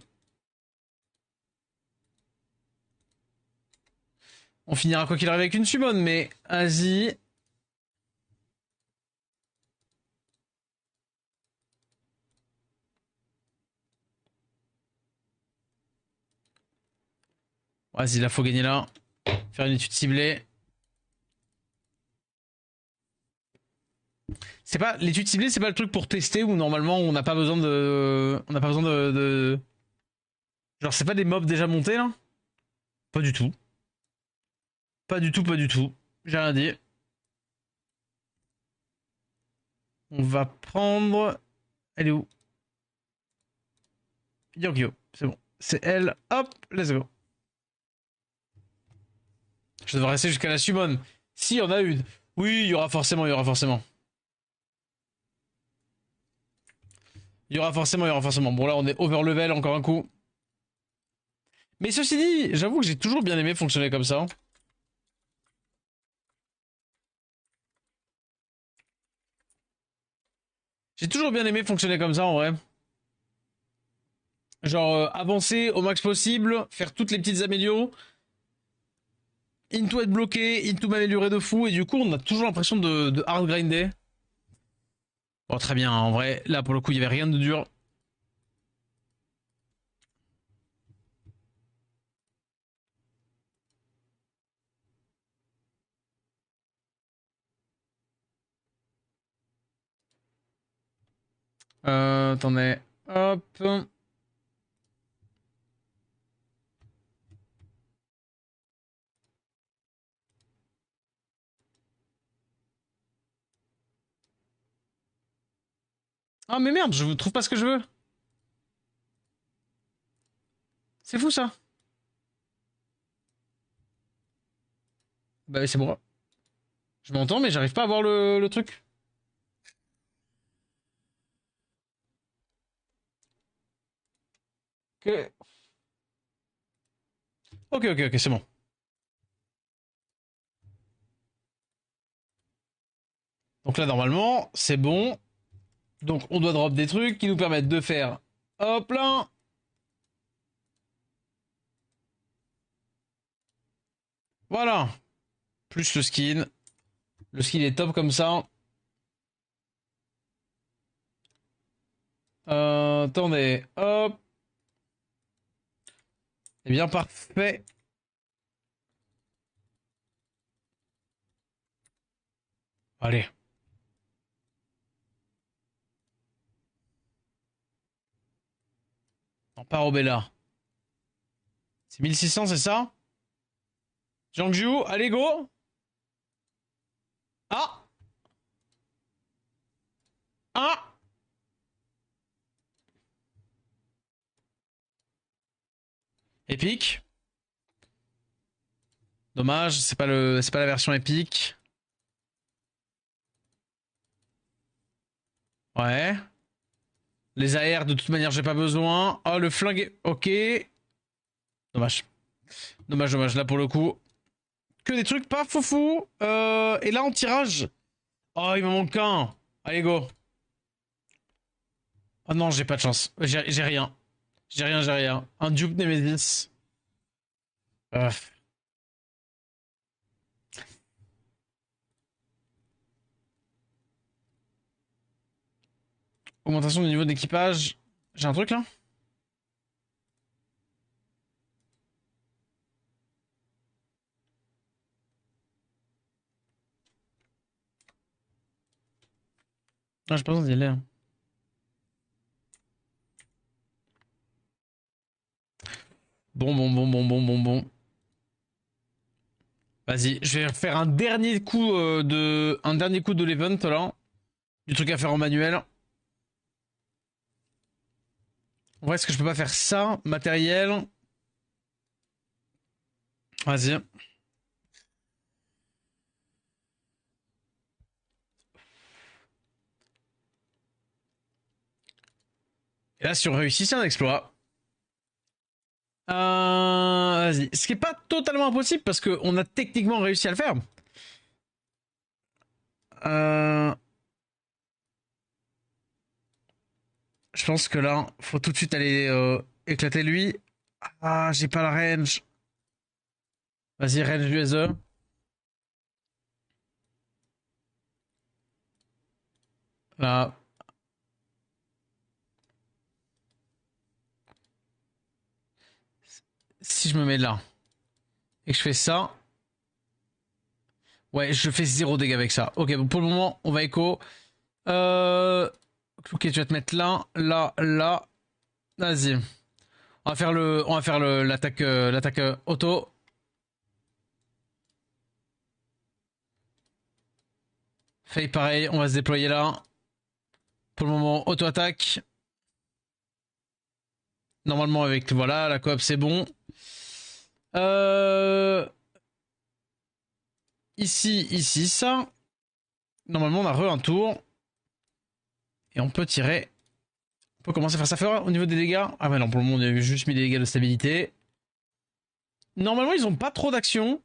On finira quoi qu'il arrive avec une summon, mais... Vas-y. Vas-y, là, faut gagner là. Faire une étude ciblée. C'est pas... L'étude ciblée, c'est pas le truc pour tester où normalement on n'a pas besoin de... On n'a pas besoin de... Genre, c'est pas des mobs déjà montés, là? Pas du tout. Pas du tout, pas du tout. J'ai rien dit. On va prendre... Elle est où? Yorgyo, c'est bon. C'est elle. Hop, let's go. Je devrais rester jusqu'à la summon. Si, on a une. Oui, il y aura forcément, il y aura forcément. Il y aura forcément, il y aura forcément. Bon, là, on est over level encore un coup. Mais ceci dit, j'avoue que j'ai toujours bien aimé fonctionner comme ça. J'ai toujours bien aimé fonctionner comme ça en vrai. Genre avancer au max possible, faire toutes les petites améliorations, into être bloqué, into m'améliorer de fou, et du coup on a toujours l'impression de hard grinder. Bon très bien, en vrai, là pour le coup il y avait rien de dur. Attendez, hop. Ah mais merde, je trouve pas ce que je veux. C'est fou ça. Bah c'est bon. Je m'entends mais j'arrive pas à voir le truc. Ok, ok, c'est bon. Donc là normalement, c'est bon. Donc on doit drop des trucs qui nous permettent de faire hop là. Voilà. Plus le skin. Le skin est top comme ça. Attendez. Hop. Eh bien parfait. Allez. On part au Bella. C'est 1600, c'est ça? Jiangju, allez go. Ah. Ah. Épique. Dommage, c'est pas la version épique. Ouais. Les AR, de toute manière, j'ai pas besoin. Oh, le flingue est... Ok. Dommage. Dommage, dommage. Là, pour le coup, que des trucs pas foufou. Et là, en tirage. Oh, il me manque un. Allez, go. Oh non, j'ai pas de chance. J'ai rien. J'ai rien, j'ai rien. Un dupe Nemesis. Euh, Augmentation du niveau d'équipage. J'ai un truc là? Non, j'ai pas besoin d'y aller, hein. Bon. Vas-y, je vais faire un dernier coup de l'event là. Du truc à faire en manuel. En vrai, est-ce que je peux pas faire ça? Matériel. Vas-y. Et là, si on réussit, c'est un exploit. Vas-y. Ce qui est pas totalement impossible parce qu'on a techniquement réussi à le faire. Euh, je pense que là, faut tout de suite aller éclater lui. Ah, j'ai pas la range. Vas-y, range du SE. Là. Si je me mets là et que je fais ça. Ouais, je fais 0 dégâts avec ça. Ok, bon, pour le moment, on va écho. Ok, tu vas te mettre là, là, là. Vas-y. On va faire l'attaque auto. Fait pareil, on va se déployer là. Pour le moment, auto-attaque. Normalement, avec voilà, la coop, c'est bon. Euh... Ici, ça. Normalement, on a un tour. Et on peut tirer. On peut commencer à faire ça fera au niveau des dégâts. Ah ouais, non, pour le moment, on a juste mis des dégâts de stabilité. Normalement, ils ont pas trop d'action.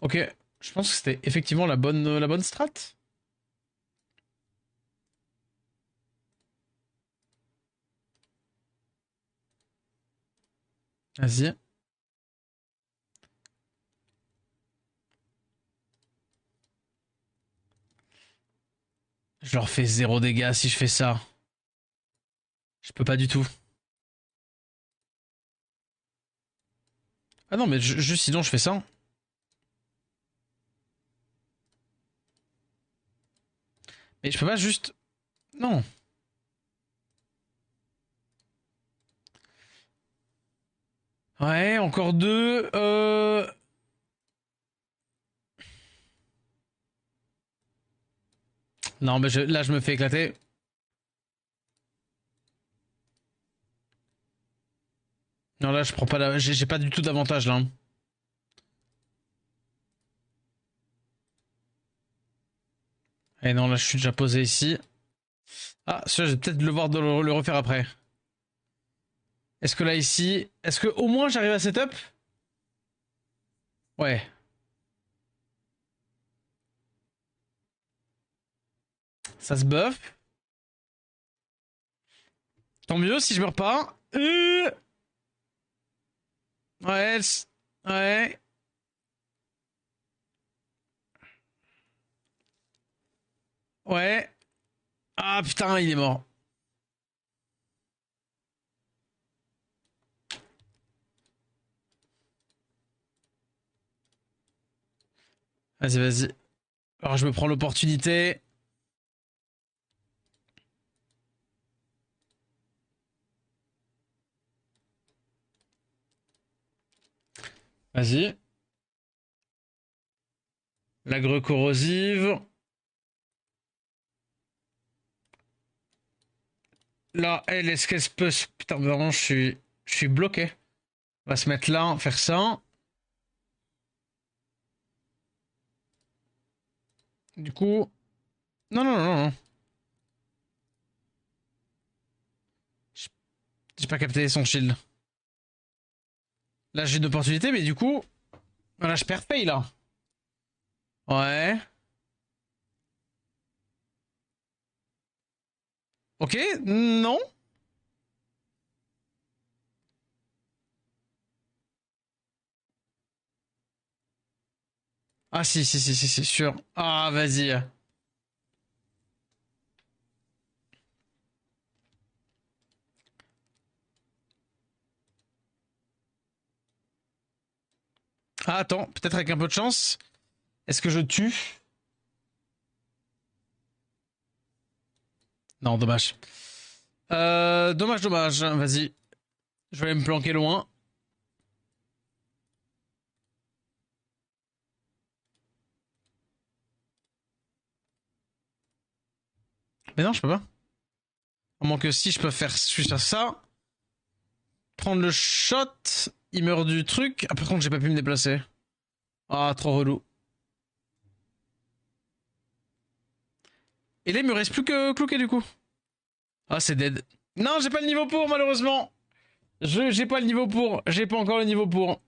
Ok, je pense que c'était effectivement la bonne strat. Vas-y. Je leur fais 0 dégâts si je fais ça. Je peux pas du tout. Ah non, mais juste sinon je fais ça. Mais je peux pas juste... Non. Ouais, encore deux. Non, mais là je me fais éclater. Non, là je prends pas la... J'ai pas du tout d'avantage là. Et non, là je suis déjà posé ici. Ah, ça, je vais peut-être devoir le refaire après. Est-ce que là ici... Est-ce que au moins j'arrive à setup? Ouais. Ça se buff. Tant mieux si je meurs pas. Ouais. Ouais. Ouais. Ah putain, il est mort. Vas-y, vas-y. Alors je me prends l'opportunité. Vas-y. La grue corrosive. Là, elle, est-ce qu'elle se peut... Putain, vraiment, je suis bloqué. On va se mettre là, faire ça. Du coup... Non, non, non, non. J'ai pas capté son shield. Là, j'ai une opportunité, mais du coup... Là, je perds Faye, là. Ouais. Ok, non. Ah si, si, si, si, c'est sûr. Ah, vas-y. Ah, attends, peut-être avec un peu de chance. Est-ce que je tue? Non, dommage. Dommage, dommage. Vas-y. Je vais aller me planquer loin. Mais non, je peux pas. À moins que si je peux faire juste ça. Prendre le shot. Il meurt du truc. Ah, par contre, j'ai pas pu me déplacer. Ah, trop relou. Et là, il me reste plus que Cloquet du coup. Ah, c'est dead. Non, j'ai pas le niveau pour, malheureusement. J'ai pas le niveau pour. J'ai pas encore le niveau pour.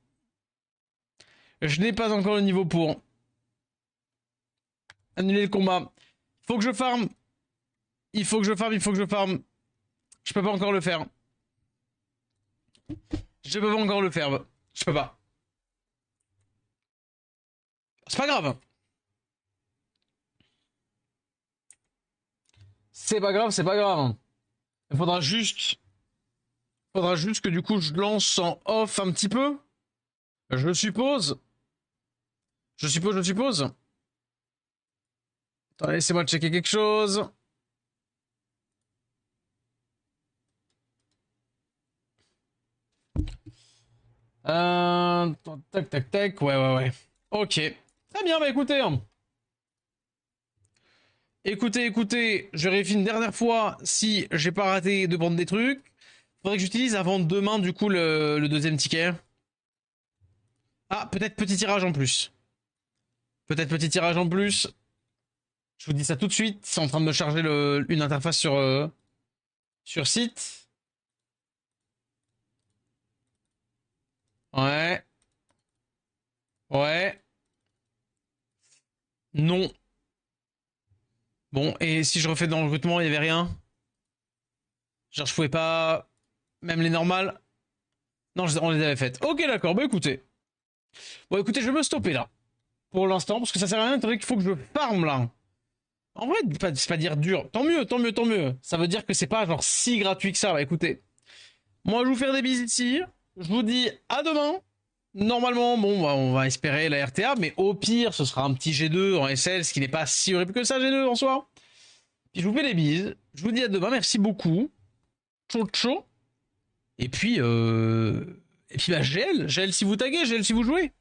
Je n'ai pas encore le niveau pour. Annuler le combat. Faut que je farm. Il faut que je farm, il faut que je farm. Je peux pas encore le faire. Je peux pas encore le faire. Je peux pas. C'est pas grave. C'est pas grave, c'est pas grave. Il faudra juste... Faudra juste que du coup je lance en off un petit peu. Je suppose. Je suppose, je suppose. Attends, laissez-moi checker quelque chose. Tac, tac, tac. Ouais, ouais, ouais. Ok. Très bien, bah écoutez. Écoutez, écoutez, je vérifie une dernière fois si j'ai pas raté de prendre des trucs. Faudrait que j'utilise avant demain, du coup, le deuxième ticket. Ah, peut-être petit tirage en plus. Peut-être petit tirage en plus. Je vous dis ça tout de suite. C'est en train de me charger une interface sur site. Ouais. Ouais. Non. Bon, et si je refais dans le recrutement, il n'y avait rien. Genre, je pouvais pas... Même les normales. Non, on les avait faites. Ok, d'accord. Bah écoutez. Bon, écoutez, je vais me stopper là. Pour l'instant, parce que ça sert à rien. Étant donné qu'il faut que je farme là. En vrai, c'est pas dire dur. Tant mieux, tant mieux, tant mieux. Ça veut dire que c'est pas genre si gratuit que ça. Bah écoutez. Moi, je vais vous faire des bisous ici. Je vous dis à demain. Normalement, bon, bah, on va espérer la RTA, mais au pire, ce sera un petit G2 en SL, ce qui n'est pas si horrible que ça, G2 en soi. Puis je vous fais des bises. Je vous dis à demain. Merci beaucoup. Ciao, ciao. Et puis bah, GL si vous taguez, GL si vous jouez.